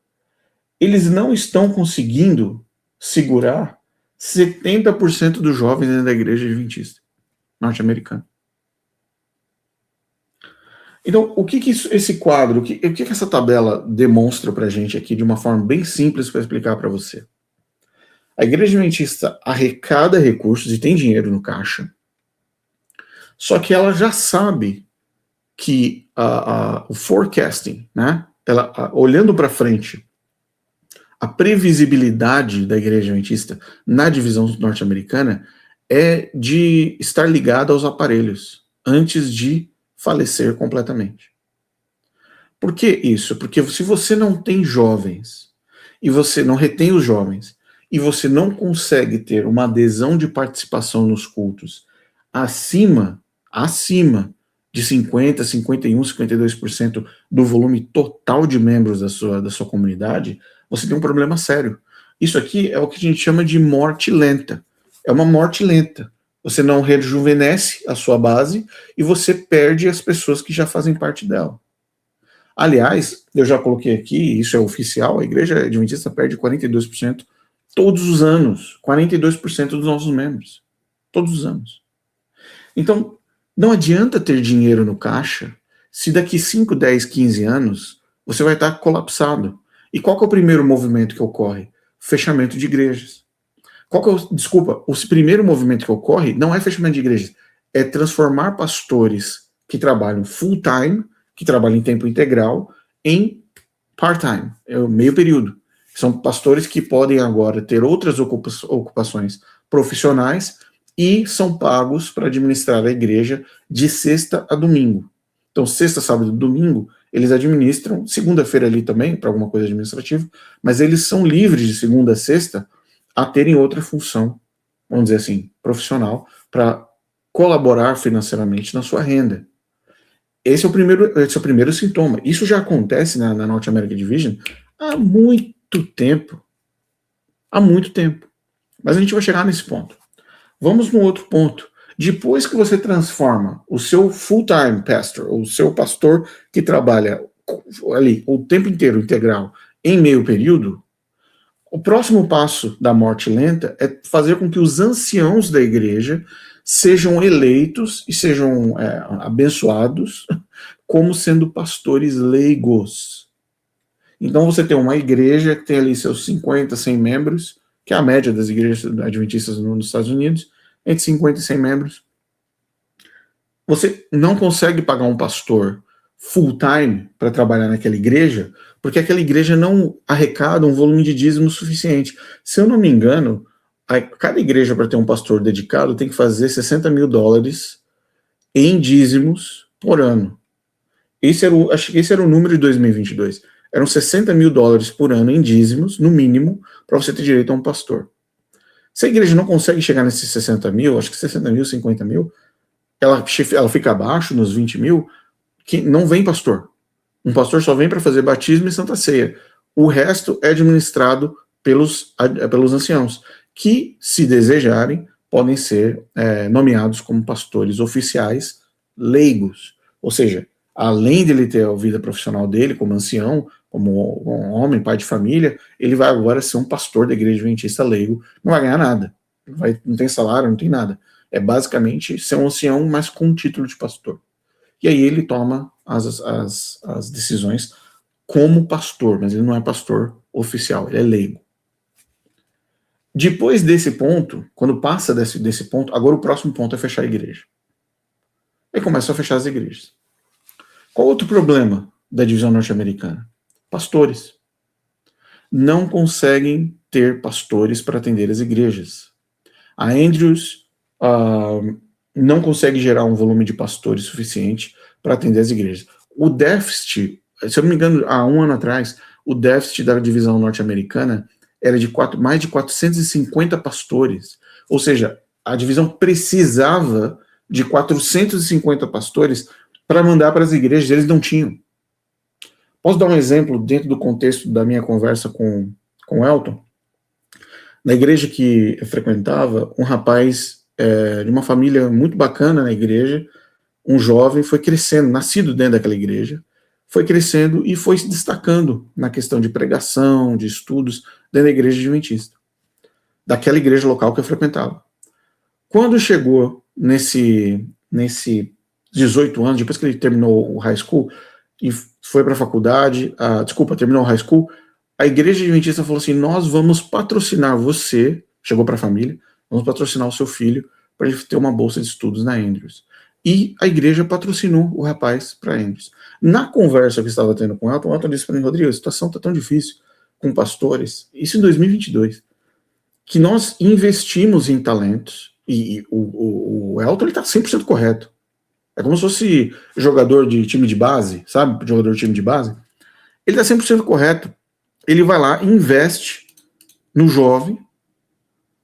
eles não estão conseguindo segurar 70% dos jovens dentro da Igreja Adventista norte-americana. Então, o que esse quadro, o que essa tabela demonstra para a gente aqui de uma forma bem simples para explicar para você? A Igreja Adventista arrecada recursos e tem dinheiro no caixa, só que ela já sabe que o forecasting, né, olhando para frente, a previsibilidade da Igreja Adventista na divisão norte-americana é de estar ligada aos aparelhos antes de falecer completamente. Por que isso? Porque se você não tem jovens, e você não retém os jovens, e você não consegue ter uma adesão de participação nos cultos acima de 50%, 51%, 52% do volume total de membros da sua comunidade, você tem um problema sério. Isso aqui é o que a gente chama de morte lenta. É uma morte lenta. Você não rejuvenesce a sua base e você perde as pessoas que já fazem parte dela. Aliás, eu já coloquei aqui, isso é oficial, a Igreja Adventista perde 42% todos os anos. 42% dos nossos membros. Todos os anos. Então, não adianta ter dinheiro no caixa se daqui 5, 10, 15 anos você vai estar colapsado. E qual que é o primeiro movimento que ocorre? Fechamento de igrejas. O primeiro movimento que ocorre não é fechamento de igrejas, é transformar pastores que trabalham full-time, que trabalham em tempo integral, em part-time, meio período. São pastores que podem agora ter outras ocupações profissionais e são pagos para administrar a igreja de sexta a domingo. Então, sexta, sábado e domingo, eles administram, segunda-feira ali também, para alguma coisa administrativa, mas eles são livres de segunda a sexta a terem outra função, vamos dizer assim, profissional, para colaborar financeiramente na sua renda. Esse é o primeiro sintoma. Isso já acontece na North American Division há muito tempo. Há muito tempo. Mas a gente vai chegar nesse ponto. Vamos no outro ponto. Depois que você transforma o seu full-time pastor, ou o seu pastor que trabalha ali o tempo inteiro integral em meio período, o próximo passo da morte lenta é fazer com que os anciãos da igreja sejam eleitos e sejam abençoados como sendo pastores leigos. Então você tem uma igreja que tem ali seus 50, 100 membros, que é a média das igrejas adventistas nos Estados Unidos, entre 50 e 100 membros. Você não consegue pagar um pastor full-time para trabalhar naquela igreja, porque aquela igreja não arrecada um volume de dízimo suficiente. Se eu não me engano, cada igreja, para ter um pastor dedicado, tem que fazer $60 mil em dízimos por ano. Acho que esse era o número de 2022. Eram $60 mil por ano em dízimos, no mínimo, para você ter direito a um pastor. Se a igreja não consegue chegar nesses 60 mil, acho que 60 mil, 50 mil, ela fica abaixo, nos 20 mil, que não vem pastor. Um pastor só vem para fazer batismo e santa ceia. O resto é administrado pelos anciãos, que, se desejarem, podem ser nomeados como pastores oficiais leigos. Ou seja, além de ele ter a vida profissional dele como ancião, como um homem, pai de família, ele vai agora ser um pastor da igreja adventista leigo, não vai ganhar nada, não tem salário, não tem nada. É basicamente ser um ancião, mas com o título de pastor. E aí ele toma as decisões como pastor, mas ele não é pastor oficial, ele é leigo. Depois desse ponto, quando passa desse ponto, agora o próximo ponto é fechar a igreja. Aí começa a fechar as igrejas. Qual outro problema da divisão norte-americana? Pastores. Não conseguem ter pastores para atender as igrejas. A Andrews não consegue gerar um volume de pastores suficiente para atender as igrejas. O déficit, se eu não me engano, há um ano atrás, o déficit da divisão norte-americana era de mais de 450 pastores. Ou seja, a divisão precisava de 450 pastores para mandar para as igrejas, eles não tinham. Posso dar um exemplo dentro do contexto da minha conversa com o Elton? Na igreja que eu frequentava, um rapaz de uma família muito bacana na igreja, um jovem, foi crescendo, nascido dentro daquela igreja, foi crescendo e foi se destacando na questão de pregação, de estudos, dentro da igreja adventista, daquela igreja local que eu frequentava. Quando chegou nesse 18 anos, depois que ele terminou o high school e foi para a faculdade, terminou o high school, a igreja adventista falou assim, nós vamos patrocinar você, chegou para a família, vamos patrocinar o seu filho para ele ter uma bolsa de estudos na Andrews. E a igreja patrocinou o rapaz para Andrews. Na conversa que eu estava tendo com o Elton disse para mim, Rodrigo, a situação está tão difícil com pastores, isso em 2022, que nós investimos em talentos, e o Elton está 100% correto. É como se fosse jogador de time de base, sabe? Jogador de time de base. Ele está 100% correto. Ele vai lá, investe no jovem,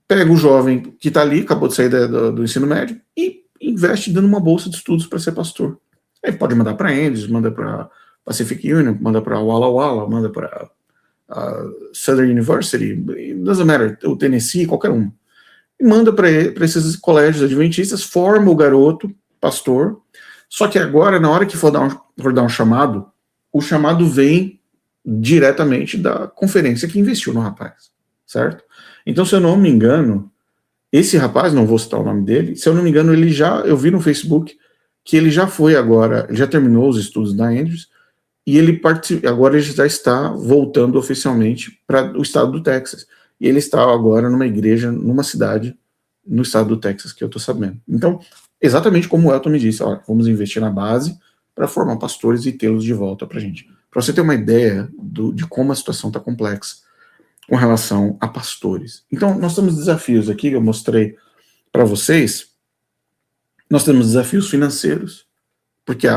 pega o jovem que está ali, acabou de sair do ensino médio, e investe dando uma bolsa de estudos para ser pastor. Aí pode mandar para Andrews, manda para Pacific Union, manda para Walla Walla, manda para Southern University, doesn't matter, o Tennessee, qualquer um. E manda para esses colégios adventistas, forma o garoto, pastor, só que agora, na hora que for dar um chamado, o chamado vem diretamente da conferência que investiu no rapaz, certo? Então, se eu não me engano, esse rapaz, não vou citar o nome dele, se eu não me engano, eu vi no Facebook que ele já foi agora, ele já terminou os estudos da Andrews, e agora ele já está voltando oficialmente para o estado do Texas. E ele está agora numa igreja, numa cidade no estado do Texas, que eu estou sabendo. Então, exatamente como o Elton me disse, ó, vamos investir na base para formar pastores e tê-los de volta para a gente. Para você ter uma ideia de como a situação está complexa com relação a pastores. Então, nós temos desafios aqui, que eu mostrei para vocês. Nós temos desafios financeiros, porque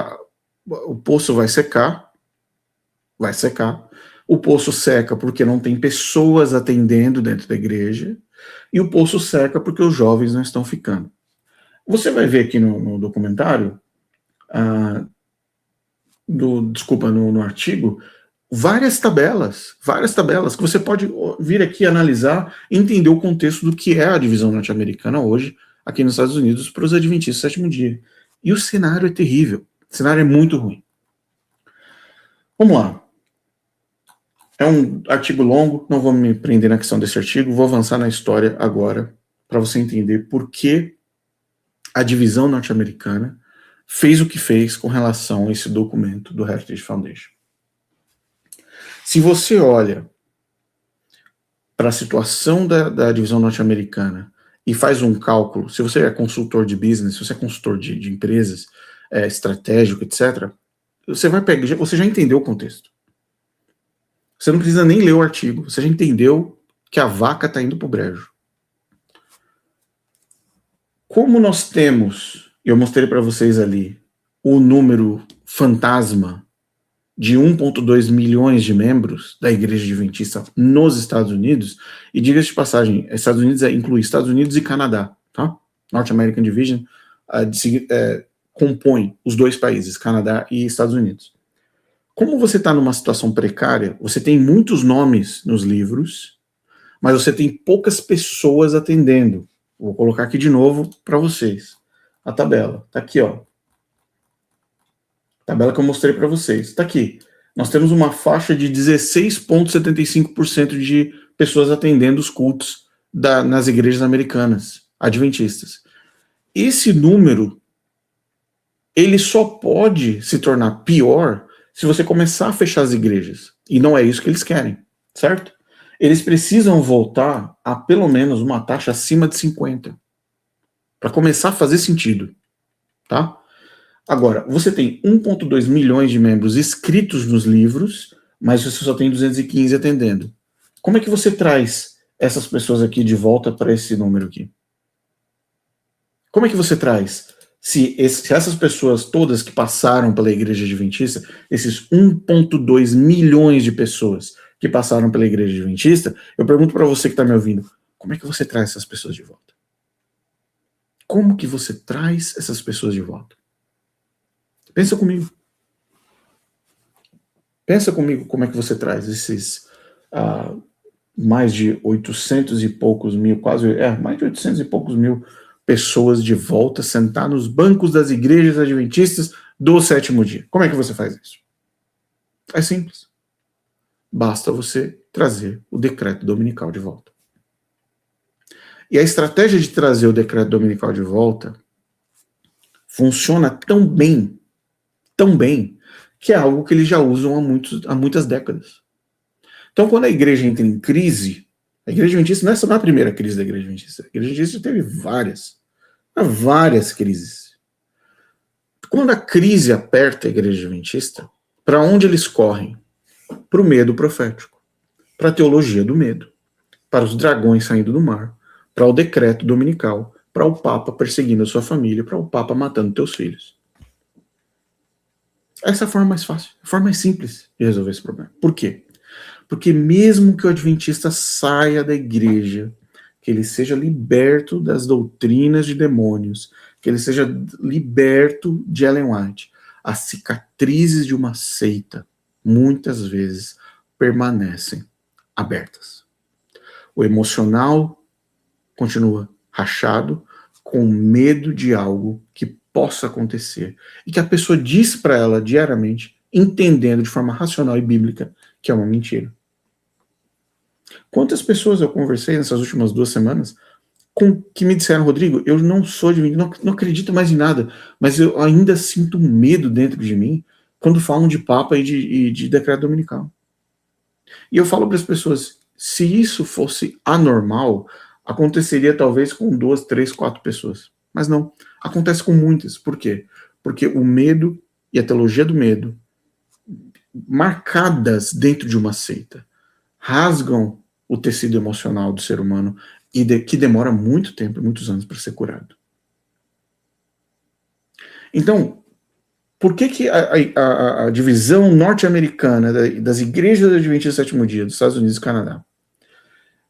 o poço vai secar. O poço seca porque não tem pessoas atendendo dentro da igreja, e o poço seca porque os jovens não estão ficando. Você vai ver aqui no documentário, no artigo, várias tabelas que você pode vir aqui analisar e entender o contexto do que é a divisão norte-americana hoje, aqui nos Estados Unidos, para os adventistas do sétimo dia. E o cenário é terrível, o cenário é muito ruim. Vamos lá. É um artigo longo, não vou me prender na questão desse artigo, vou avançar na história agora, para você entender por que a divisão norte-americana fez o que fez com relação a esse documento do Heritage Foundation. Se você olha para a situação da divisão norte-americana e faz um cálculo, se você é consultor de business, se você é consultor de empresas, estratégico, etc., você já entendeu o contexto. Você não precisa nem ler o artigo, você já entendeu que a vaca está indo para o brejo. Como nós temos, eu mostrei para vocês ali, o número fantasma de 1,2 milhões de membros da Igreja Adventista nos Estados Unidos, e diga-se de passagem, Estados Unidos inclui Estados Unidos e Canadá, tá? North American Division compõe os dois países, Canadá e Estados Unidos. Como você está numa situação precária, você tem muitos nomes nos livros, mas você tem poucas pessoas atendendo. Vou colocar aqui de novo para vocês. A tabela. Está aqui, ó. Tabela que eu mostrei para vocês. Está aqui. Nós temos uma faixa de 16,75% de pessoas atendendo os cultos nas igrejas americanas, adventistas. Esse número, ele só pode se tornar pior se você começar a fechar as igrejas. E não é isso que eles querem, certo? Eles precisam voltar a pelo menos uma taxa acima de 50 para começar a fazer sentido, tá? Agora, você tem 1,2 milhões de membros inscritos nos livros, mas você só tem 215 atendendo. Como é que você traz essas pessoas aqui de volta para esse número aqui? Como é que você traz? Se essas pessoas todas que passaram pela Igreja Adventista, esses 1,2 milhões de pessoas que passaram pela Igreja Adventista, eu pergunto para você que está me ouvindo, como é que você traz essas pessoas de volta? Como que você traz essas pessoas de volta? Pensa comigo. Pensa comigo como é que você traz esses mais de 800 e poucos mil, mais de 800 e poucos mil pessoas de volta, sentar nos bancos das igrejas adventistas do sétimo dia. Como é que você faz isso? É simples. Basta você trazer o decreto dominical de volta. E a estratégia de trazer o decreto dominical de volta funciona tão bem, que é algo que eles já usam há muitas décadas. Então, quando a igreja entra em crise, a igreja adventista não é só na primeira crise da igreja adventista. A igreja adventista teve várias crises. Quando a crise aperta a igreja adventista, para onde eles correm? Para o medo profético, para a teologia do medo, para os dragões saindo do mar, para o decreto dominical, para o Papa perseguindo a sua família, para o Papa matando teus filhos. Essa é a forma mais fácil, a forma mais simples de resolver esse problema. Por quê? Porque mesmo que o adventista saia da igreja, que ele seja liberto das doutrinas de demônios, que ele seja liberto de Ellen White, as cicatrizes de uma seita, muitas vezes, permanecem abertas. O emocional continua rachado, com medo de algo que possa acontecer, e que a pessoa diz para ela diariamente, entendendo de forma racional e bíblica, que é uma mentira. Quantas pessoas eu conversei nessas últimas 2 semanas que me disseram, Rodrigo, eu não sou adventista, não acredito mais em nada, mas eu ainda sinto medo dentro de mim quando falam de Papa e de decreto dominical. E eu falo para as pessoas, se isso fosse anormal, aconteceria talvez com 2, 3, 4 pessoas. Mas não, acontece com muitas. Por quê? Porque o medo e a teologia do medo, marcadas dentro de uma seita, rasgam o tecido emocional do ser humano e que demora muito tempo, muitos anos para ser curado. Então, por que a divisão norte-americana das igrejas adventistas do sétimo dia dos Estados Unidos e Canadá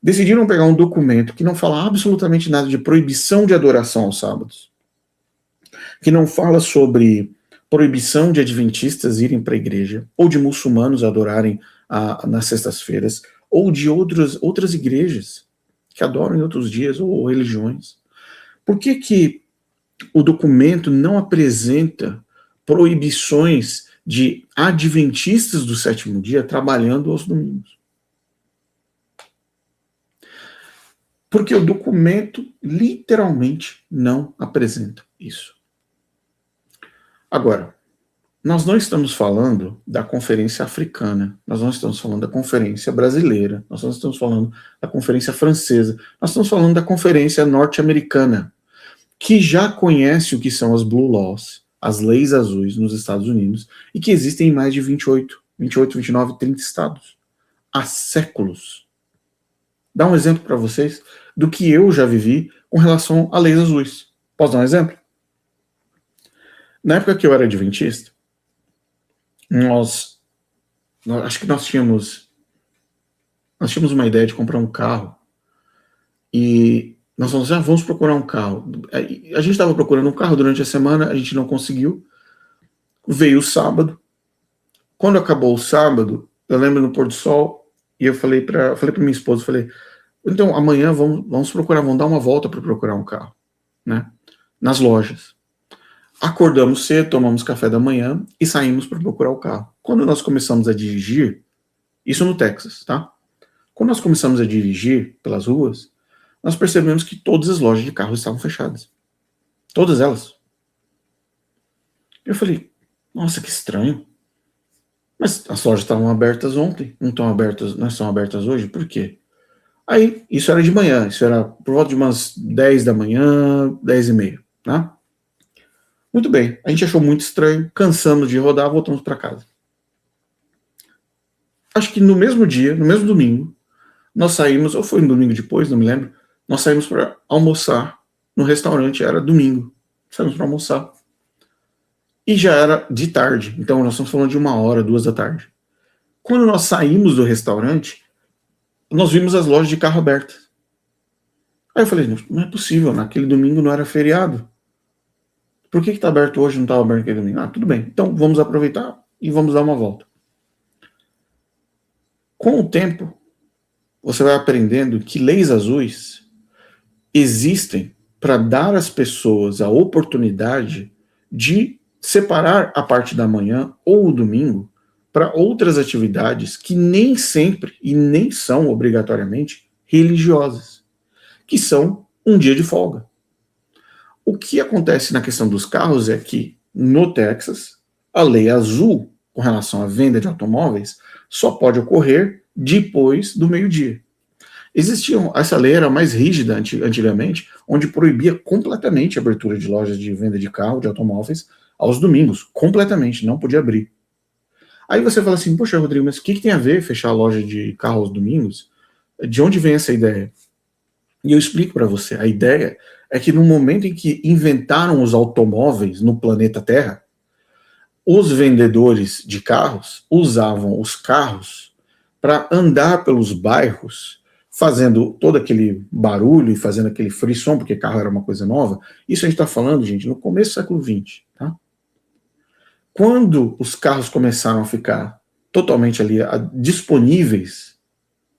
decidiram pegar um documento que não fala absolutamente nada de proibição de adoração aos sábados, que não fala sobre proibição de adventistas irem para a igreja, ou de muçulmanos adorarem nas sextas-feiras, ou de outras igrejas que adoram em outros dias, ou religiões? Por que o documento não apresenta proibições de adventistas do sétimo dia trabalhando aos domingos? Porque o documento literalmente não apresenta isso. Agora, nós não estamos falando da conferência africana, nós não estamos falando da conferência brasileira, nós não estamos falando da conferência francesa, nós estamos falando da conferência norte-americana, que já conhece o que são as Blue Laws, as leis azuis nos Estados Unidos, e que existem em mais de 28, 29, 30 estados, há séculos. Dá um exemplo para vocês do que eu já vivi com relação a leis azuis. Posso dar um exemplo? Na época que eu era adventista, acho que nós tínhamos uma ideia de comprar um carro, e nós falamos, vamos procurar um carro. A gente estava procurando um carro durante a semana, a gente não conseguiu. Veio o sábado, Quando acabou o sábado, eu lembro no pôr do sol, e eu falei para minha esposa, falei, então amanhã vamos procurar, vamos dar uma volta para procurar um carro, né? Nas lojas. Acordamos cedo, tomamos café da manhã e saímos para procurar o carro. Quando nós começamos a dirigir, isso no Texas, tá? Quando nós começamos a dirigir pelas ruas, nós percebemos que todas as lojas de carro estavam fechadas. Todas elas. Eu falei, nossa, que estranho. Mas as lojas estavam abertas ontem, não estão abertas hoje, por quê? Aí, isso era de manhã, isso era por volta de umas 10 da manhã, 10 e meia, né? Muito bem, a gente achou muito estranho, cansamos de rodar, voltamos para casa. Acho que no mesmo dia, no mesmo domingo, nós saímos, ou foi um domingo depois, não me lembro, nós saímos para almoçar no restaurante, era domingo, saímos para almoçar. E já era de tarde, então nós estamos falando de 1h, 2 da tarde. Quando nós saímos do restaurante, nós vimos as lojas de carro abertas. Aí eu falei, não é possível, naquele domingo não era feriado. Por que está aberto hoje e não estava aberto naquele domingo? Ah, tudo bem, então vamos aproveitar e vamos dar uma volta. Com o tempo, você vai aprendendo que leis azuis existem para dar às pessoas a oportunidade de separar a parte da manhã ou o domingo para outras atividades que nem sempre e nem são obrigatoriamente religiosas, que são um dia de folga. O que acontece na questão dos carros é que, no Texas, a lei azul com relação à venda de automóveis só pode ocorrer depois do meio-dia. Essa lei era mais rígida antigamente, onde proibia completamente a abertura de lojas de venda de carro, de automóveis, aos domingos, completamente, não podia abrir. Aí você fala assim, poxa, Rodrigo, mas o que tem a ver fechar a loja de carro aos domingos? De onde vem essa ideia? E eu explico para você, a ideia é que no momento em que inventaram os automóveis no planeta Terra, os vendedores de carros usavam os carros para andar pelos bairros, fazendo todo aquele barulho e fazendo aquele frisson, porque carro era uma coisa nova. Isso a gente está falando, gente, no começo do século XX. Tá? Quando os carros começaram a ficar totalmente ali disponíveis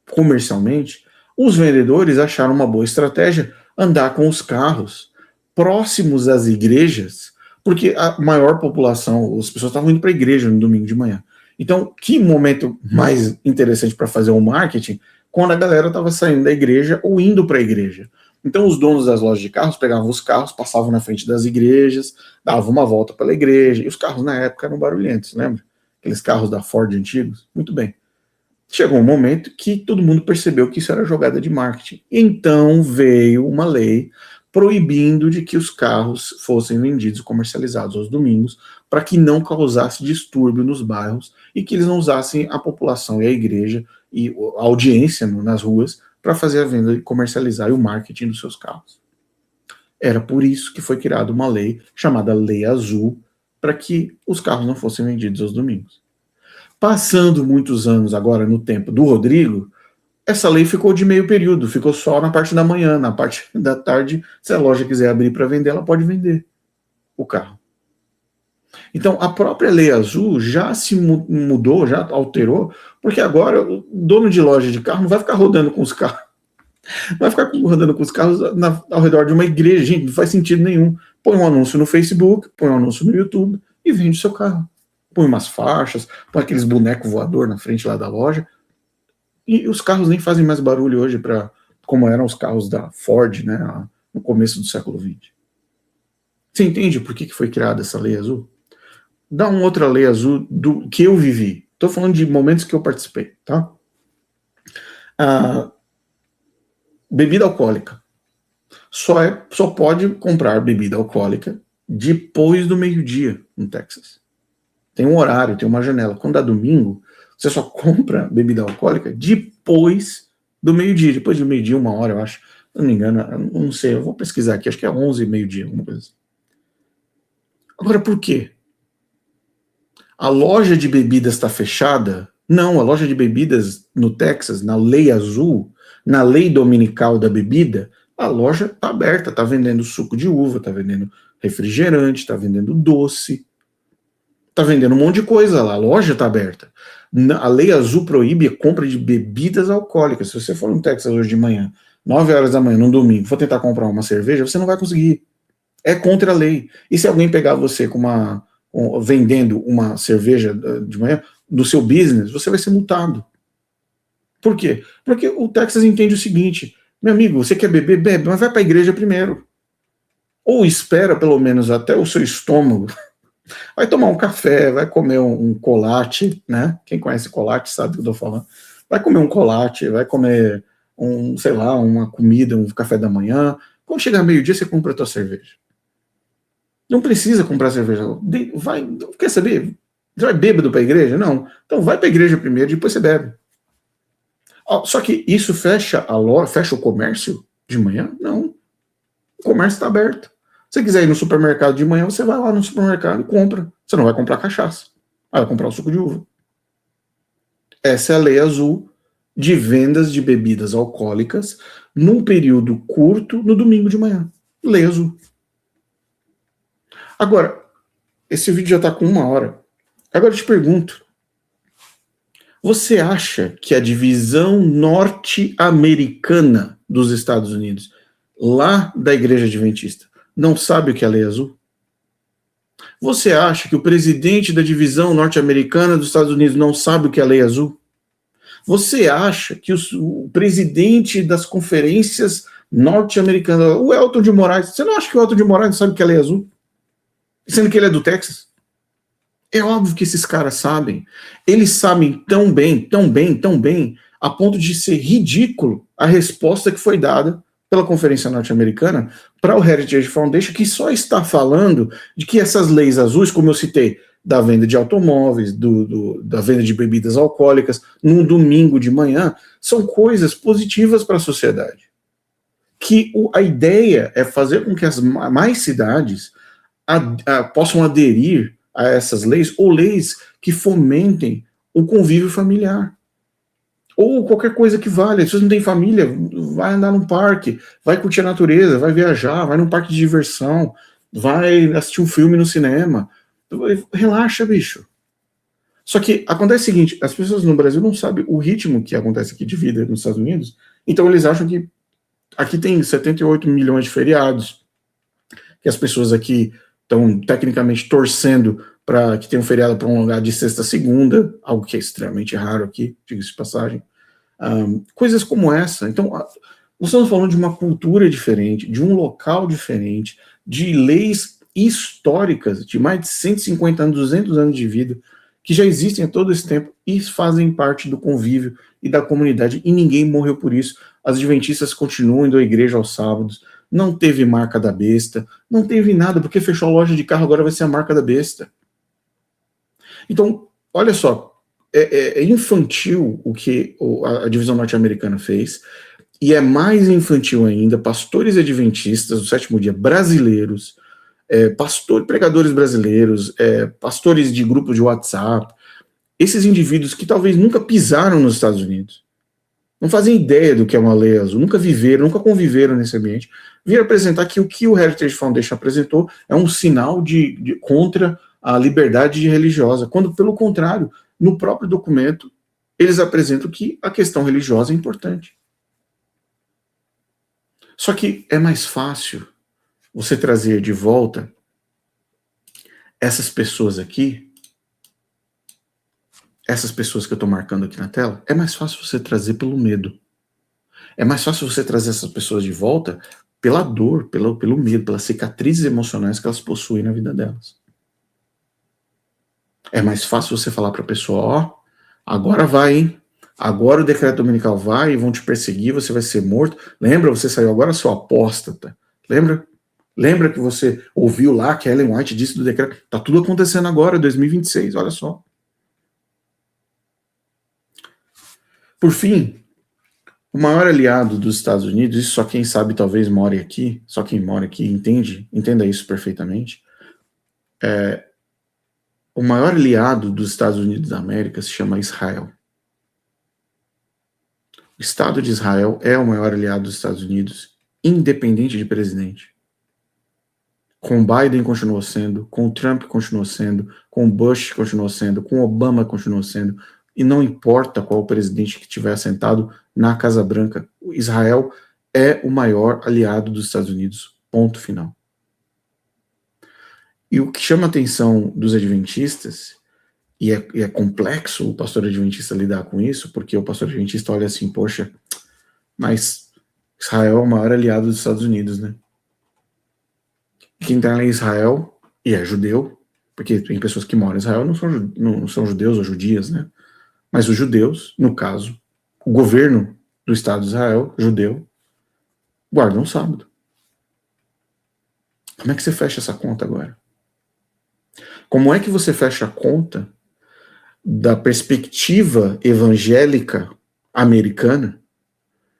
comercialmente, os vendedores acharam uma boa estratégia andar com os carros próximos às igrejas, porque a maior população, as pessoas estavam indo para a igreja no domingo de manhã. Então, que momento mais interessante para fazer o marketing quando a galera estava saindo da igreja ou indo para a igreja. Então, os donos das lojas de carros pegavam os carros, passavam na frente das igrejas, davam uma volta pela igreja, e os carros na época eram barulhentos, lembra? Aqueles carros da Ford antigos. Muito bem. Chegou um momento que todo mundo percebeu que isso era jogada de marketing. Então veio uma lei proibindo de que os carros fossem vendidos e comercializados aos domingos, para que não causasse distúrbio nos bairros e que eles não usassem a população e a igreja e a audiência nas ruas para fazer a venda e comercializar e o marketing dos seus carros. Era por isso que foi criada uma lei chamada Lei Azul, para que os carros não fossem vendidos aos domingos. Passando muitos anos agora no tempo do Rodrigo, essa lei ficou de meio período, ficou só na parte da manhã, na parte da tarde, se a loja quiser abrir para vender, ela pode vender o carro. Então, a própria Lei Azul já se mudou, já alterou, porque agora o dono de loja de carro não vai ficar rodando com os carros, vai ficar rodando com os carros ao redor de uma igreja, gente, não faz sentido nenhum. Põe um anúncio no Facebook, põe um anúncio no YouTube e vende o seu carro. Põe umas faixas, põe aqueles bonecos voador na frente lá da loja, e os carros nem fazem mais barulho hoje como eram os carros da Ford, né, no começo do século XX. Você entende por que foi criada essa Lei Azul? Dá uma outra Lei Azul do que eu vivi. Estou falando de momentos que eu participei, tá? Bebida alcoólica. Só pode comprar bebida alcoólica depois do meio-dia no Texas. Tem um horário, tem uma janela. Quando dá domingo, você só compra bebida alcoólica depois do meio-dia. Depois do meio-dia, 1h, eu acho. Se não me engano, eu não sei, eu vou pesquisar aqui. Acho que é 11, meio-dia, alguma coisa assim. Agora, por quê? A loja de bebidas está fechada? Não, a loja de bebidas no Texas, na Lei Azul, na lei dominical da bebida, a loja está aberta, está vendendo suco de uva, está vendendo refrigerante, está vendendo doce. Tá vendendo um monte de coisa lá, a loja está aberta. A lei azul proíbe a compra de bebidas alcoólicas. Se você for no Texas hoje de manhã, 9 horas da manhã, num domingo, for tentar comprar uma cerveja, você não vai conseguir. É contra a lei. E se alguém pegar você vendendo uma cerveja de manhã do seu business, você vai ser multado. Por quê? Porque o Texas entende o seguinte: meu amigo, você quer beber? Bebe, mas vai para a igreja primeiro. Ou espera pelo menos até o seu estômago. Vai tomar um café, vai comer um colate, né? Quem conhece colate sabe o que eu estou falando. Vai comer um colate, vai comer sei lá, uma comida, um café da manhã. Quando chegar meio-dia, você compra a tua cerveja. Não precisa comprar cerveja. Vai, quer saber? Você vai bêbado para a igreja? Não. Então vai para a igreja primeiro, depois você bebe. Só que isso fecha a loja, fecha o comércio de manhã? Não. O comércio está aberto. Se você quiser ir no supermercado de manhã, você vai lá no supermercado e compra. Você não vai comprar cachaça. Vai comprar o suco de uva. Essa é a lei azul de vendas de bebidas alcoólicas num período curto no domingo de manhã. Lei azul. Agora, esse vídeo já está com 1 hora. Agora eu te pergunto, você acha que a divisão norte-americana dos Estados Unidos, lá da Igreja Adventista, não sabe o que é a lei azul? Você acha que o presidente da divisão norte-americana dos Estados Unidos não sabe o que é a lei azul? Você acha que o presidente das conferências norte-americanas, o Elton de Moraes, você não acha que o Elton de Moraes não sabe o que é a lei azul? Sendo que ele é do Texas? É óbvio que esses caras sabem. Eles sabem tão bem, tão bem, tão bem, a ponto de ser ridículo a resposta que foi dada pela Conferência Norte-Americana para o Heritage Foundation, que só está falando de que essas leis azuis, como eu citei, da venda de automóveis, da venda de bebidas alcoólicas, num domingo de manhã, são coisas positivas para a sociedade. Que a ideia é fazer com que as mais cidades possam aderir a essas leis, ou leis que fomentem o convívio familiar. Ou qualquer coisa que valha. Se você não tem família, vai andar num parque, vai curtir a natureza, vai viajar, vai num parque de diversão, vai assistir um filme no cinema. Relaxa, bicho. Só que acontece o seguinte, as pessoas no Brasil não sabem o ritmo que acontece aqui de vida nos Estados Unidos, então eles acham que aqui tem 78 milhões de feriados, que as pessoas aqui estão tecnicamente torcendo para que tenha um feriado prolongado de sexta a segunda, algo que é extremamente raro aqui, diga-se de passagem. Coisas como essa. Então, nós estamos falando de uma cultura diferente, de um local diferente, de leis históricas de mais de 150 anos, 200 anos de vida, que já existem há todo esse tempo e fazem parte do convívio e da comunidade, e ninguém morreu por isso. As adventistas continuam indo à igreja aos sábados, não teve marca da besta, não teve nada, porque fechou a loja de carro, agora vai ser a marca da besta. Então, olha só, é infantil o que a divisão norte-americana fez, e é mais infantil ainda, pastores adventistas do sétimo dia brasileiros, pregadores brasileiros, pastores de grupos de WhatsApp, esses indivíduos que talvez nunca pisaram nos Estados Unidos, não fazem ideia do que é uma lei azul, nunca viveram, nunca conviveram nesse ambiente, vieram apresentar que o que o Heritage Foundation apresentou é um sinal contra a liberdade religiosa, quando, pelo contrário, no próprio documento, eles apresentam que a questão religiosa é importante. Só que é mais fácil você trazer de volta essas pessoas aqui, essas pessoas que eu estou marcando aqui na tela, é mais fácil você trazer pelo medo. É mais fácil você trazer essas pessoas de volta pela dor, pelo medo, pelas cicatrizes emocionais que elas possuem na vida delas. É mais fácil você falar para a pessoa, ó, agora vai, hein? Agora o decreto dominical vai e vão te perseguir, você vai ser morto. Lembra, você saiu agora, seu apóstata. Lembra? Lembra que você ouviu lá que Ellen White disse do decreto? Tá tudo acontecendo agora, 2026, olha só. Por fim, o maior aliado dos Estados Unidos, isso só quem sabe talvez more aqui, só quem mora aqui entenda isso perfeitamente, o maior aliado dos Estados Unidos da América se chama Israel. O Estado de Israel é o maior aliado dos Estados Unidos, independente de presidente. Com o Biden continuou sendo, com o Trump continuou sendo, com o Bush continuou sendo, com o Obama continuou sendo, e não importa qual o presidente que estiver sentado na Casa Branca, Israel é o maior aliado dos Estados Unidos, ponto final. E o que chama a atenção dos adventistas, e é complexo o pastor adventista lidar com isso, porque o pastor adventista olha assim, poxa, mas Israel é o maior aliado dos Estados Unidos, né? Quem está em Israel, e é judeu, porque tem pessoas que moram em Israel não são judeus ou judias, né? Mas os judeus, no caso, o governo do Estado de Israel, judeu, guardam o sábado. Como é que você fecha essa conta agora? Como é que você fecha a conta da perspectiva evangélica americana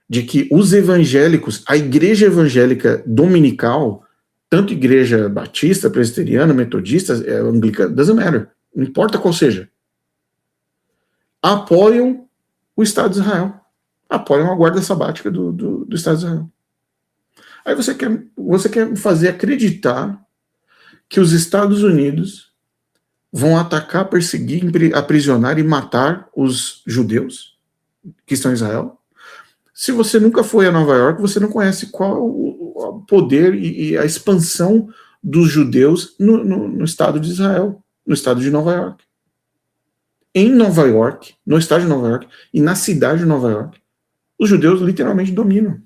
de que os evangélicos, a igreja evangélica dominical, tanto igreja batista, presbiteriana, metodista, anglicana, doesn't matter, não importa qual seja, apoiam o Estado de Israel, apoiam a guarda sabática do Estado de Israel. Aí você quer fazer acreditar que os Estados Unidos vão atacar, perseguir, aprisionar e matar os judeus que estão em Israel? Se você nunca foi a Nova York, você não conhece qual o poder e a expansão dos judeus no Estado de Israel, no Estado de Nova York. Em Nova York, no Estado de Nova York e na cidade de Nova York, os judeus literalmente dominam.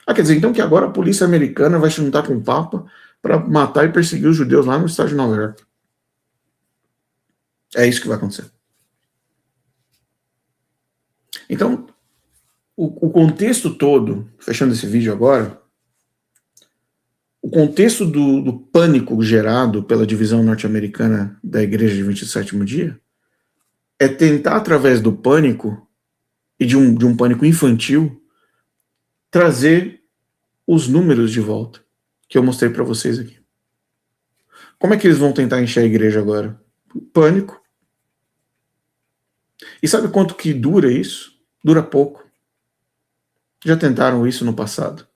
Quer dizer, então que agora a polícia americana vai se juntar com o Papa para matar e perseguir os judeus lá no Estado de Nova York. É isso que vai acontecer. Então, o contexto todo, fechando esse vídeo agora, o contexto do pânico gerado pela divisão norte-americana da Igreja de 27º Dia é tentar, através do pânico, e de um pânico infantil, trazer os números de volta, que eu mostrei para vocês aqui. Como é que eles vão tentar encher a igreja agora? Pânico. E sabe quanto que dura isso? Dura pouco. Já tentaram isso no passado.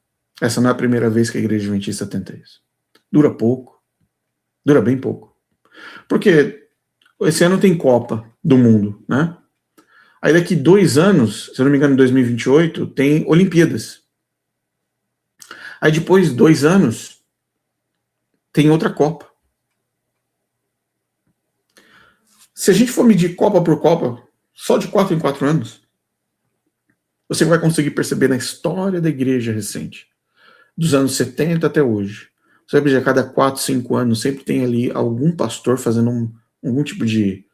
Essa não é a primeira vez que a igreja adventista tenta isso. Dura pouco. Dura bem pouco. Porque esse ano tem Copa do Mundo, né? Aí daqui 2 anos, se eu não me engano, em 2028, tem Olimpíadas. Aí depois de 2 anos, tem outra Copa. Se a gente for medir Copa por Copa, só de 4 em 4 anos, você vai conseguir perceber na história da igreja recente, dos anos 70 até hoje. Você vai ver, a cada 4, 5 anos, sempre tem ali algum pastor fazendo algum tipo de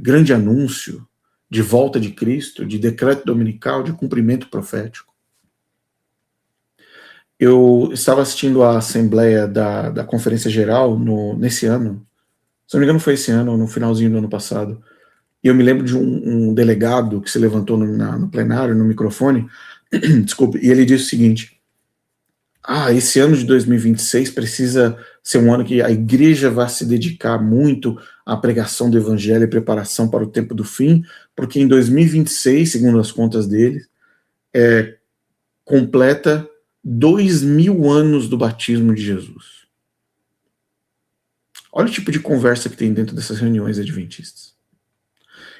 grande anúncio de volta de Cristo, de decreto dominical, de cumprimento profético. Eu estava assistindo a assembleia da Conferência Geral nesse ano, se não me engano foi esse ano, ou no finalzinho do ano passado, e eu me lembro de um delegado que se levantou no plenário, no microfone, desculpe, e ele disse o seguinte: esse ano de 2026 precisa ser um ano que a igreja vai se dedicar muito à pregação do evangelho e preparação para o tempo do fim, porque em 2026, segundo as contas dele, completa 2000 anos do batismo de Jesus. Olha o tipo de conversa que tem dentro dessas reuniões adventistas.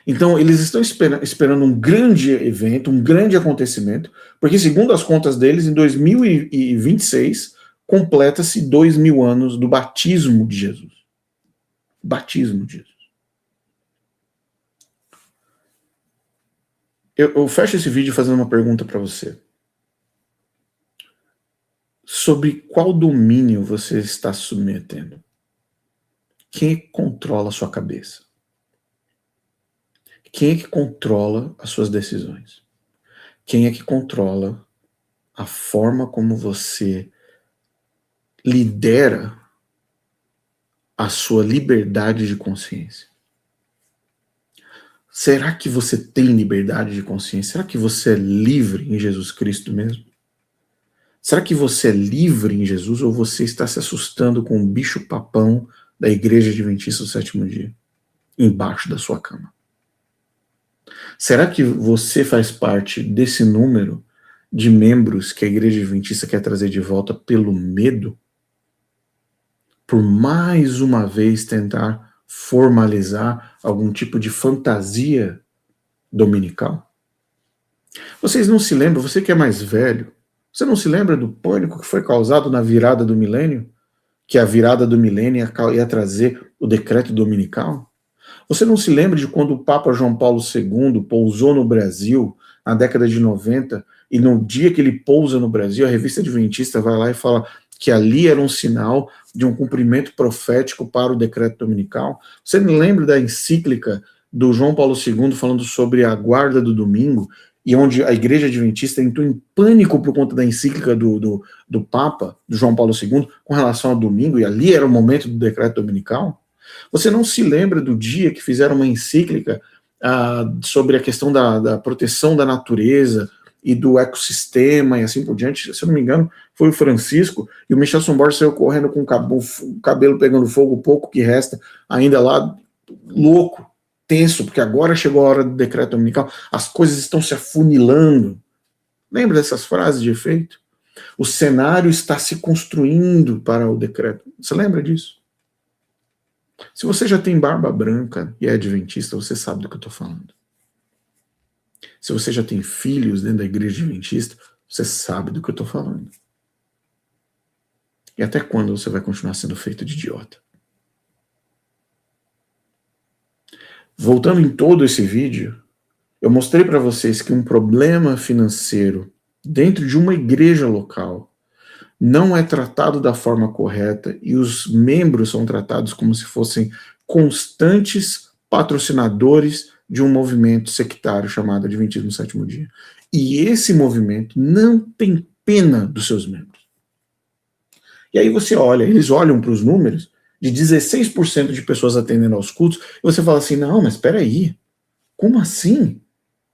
Então, eles estão esperando um grande evento, um grande acontecimento, porque, segundo as contas deles, em 2026, completa-se 2000 anos do batismo de Jesus. Batismo de Jesus. Eu fecho esse vídeo fazendo uma pergunta para você. Sobre qual domínio você está se submetendo? Quem é que controla a sua cabeça? Quem é que controla as suas decisões? Quem é que controla a forma como você lidera a sua liberdade de consciência? Será que você tem liberdade de consciência? Será que você é livre em Jesus Cristo mesmo? Será que você é livre em Jesus ou você está se assustando com o bicho-papão da Igreja Adventista do Sétimo Dia embaixo da sua cama? Será que você faz parte desse número de membros que a Igreja Adventista quer trazer de volta pelo medo? por mais uma vez tentar formalizar algum tipo de fantasia dominical? Vocês não se lembram, você que é mais velho, você não se lembra do pânico que foi causado na virada do milênio? Que a virada do milênio ia trazer o decreto dominical? Você não se lembra de quando o Papa João Paulo II pousou no Brasil na década de 90 e no dia que ele pousa no Brasil, a revista Adventista vai lá e fala que ali era um sinal de um cumprimento profético para o decreto dominical? Você não lembra da encíclica do João Paulo II falando sobre a guarda do domingo e onde a igreja adventista entrou em pânico por conta da encíclica do Papa, do João Paulo II, com relação ao domingo, e ali era o momento do decreto dominical? Você não se lembra do dia que fizeram uma encíclica sobre a questão da proteção da natureza e do ecossistema e assim por diante? Se eu não me engano, foi o Francisco, e o Michel Sombor saiu correndo com o cabelo pegando fogo, o pouco que resta, ainda lá, louco, tenso, porque agora chegou a hora do decreto dominical, as coisas estão se afunilando. Lembra dessas frases de efeito? O cenário está se construindo para o decreto. Você lembra disso? Se você já tem barba branca e é adventista, você sabe do que eu estou falando. Se você já tem filhos dentro da igreja adventista, você sabe do que eu estou falando. E até quando você vai continuar sendo feito de idiota? Voltando em todo esse vídeo, eu mostrei para vocês que um problema financeiro dentro de uma igreja local não é tratado da forma correta e os membros são tratados como se fossem constantes patrocinadores de um movimento sectário chamado Adventismo Sétimo Dia. E esse movimento não tem pena dos seus membros. E aí você olha, eles olham para os números de 16% de pessoas atendendo aos cultos, e você fala assim, não, mas espera aí, como assim?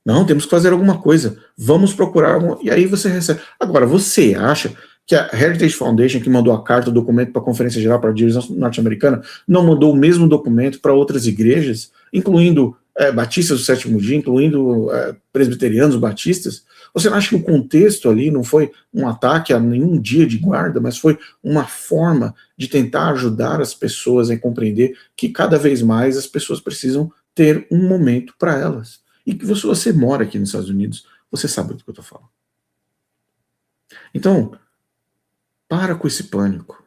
Não, temos que fazer alguma coisa, vamos procurar e aí você recebe. Agora, você acha que a Heritage Foundation, que mandou a carta, o documento para a Conferência Geral para a Divisão Norte-Americana, não mandou o mesmo documento para outras igrejas, incluindo batistas do sétimo dia, incluindo presbiterianos batistas? Você não acha que o contexto ali não foi um ataque a nenhum dia de guarda, mas foi uma forma de tentar ajudar as pessoas a compreender que cada vez mais as pessoas precisam ter um momento para elas? E que se você mora aqui nos Estados Unidos, você sabe do que eu estou falando. Então, para com esse pânico,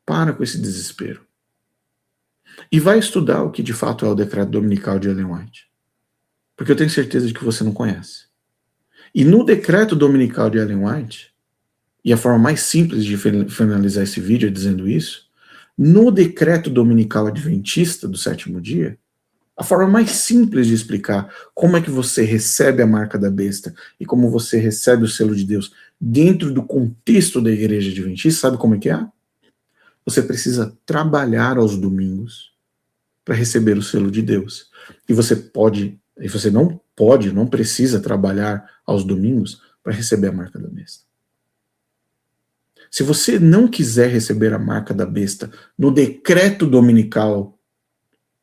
para com esse desespero. E vai estudar o que de fato é o decreto dominical de Ellen White. Porque eu tenho certeza de que você não conhece. E no decreto dominical de Ellen White, e a forma mais simples de finalizar esse vídeo é dizendo isso, no decreto dominical adventista do sétimo dia, a forma mais simples de explicar como é que você recebe a marca da besta e como você recebe o selo de Deus dentro do contexto da igreja adventista, sabe como é que é? Você precisa trabalhar aos domingos para receber o selo de Deus. E você não precisa trabalhar aos domingos para receber a marca da besta. Se você não quiser receber a marca da besta no decreto dominical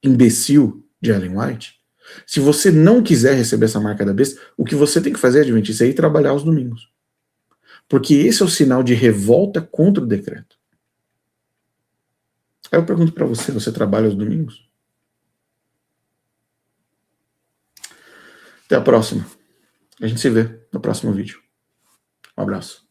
imbecil de Ellen White, se você não quiser receber essa marca da besta, o que você tem que fazer, adventista, é ir trabalhar aos domingos. Porque esse é o sinal de revolta contra o decreto. Aí eu pergunto para você, você trabalha aos domingos? Até a próxima. A gente se vê no próximo vídeo. Um abraço.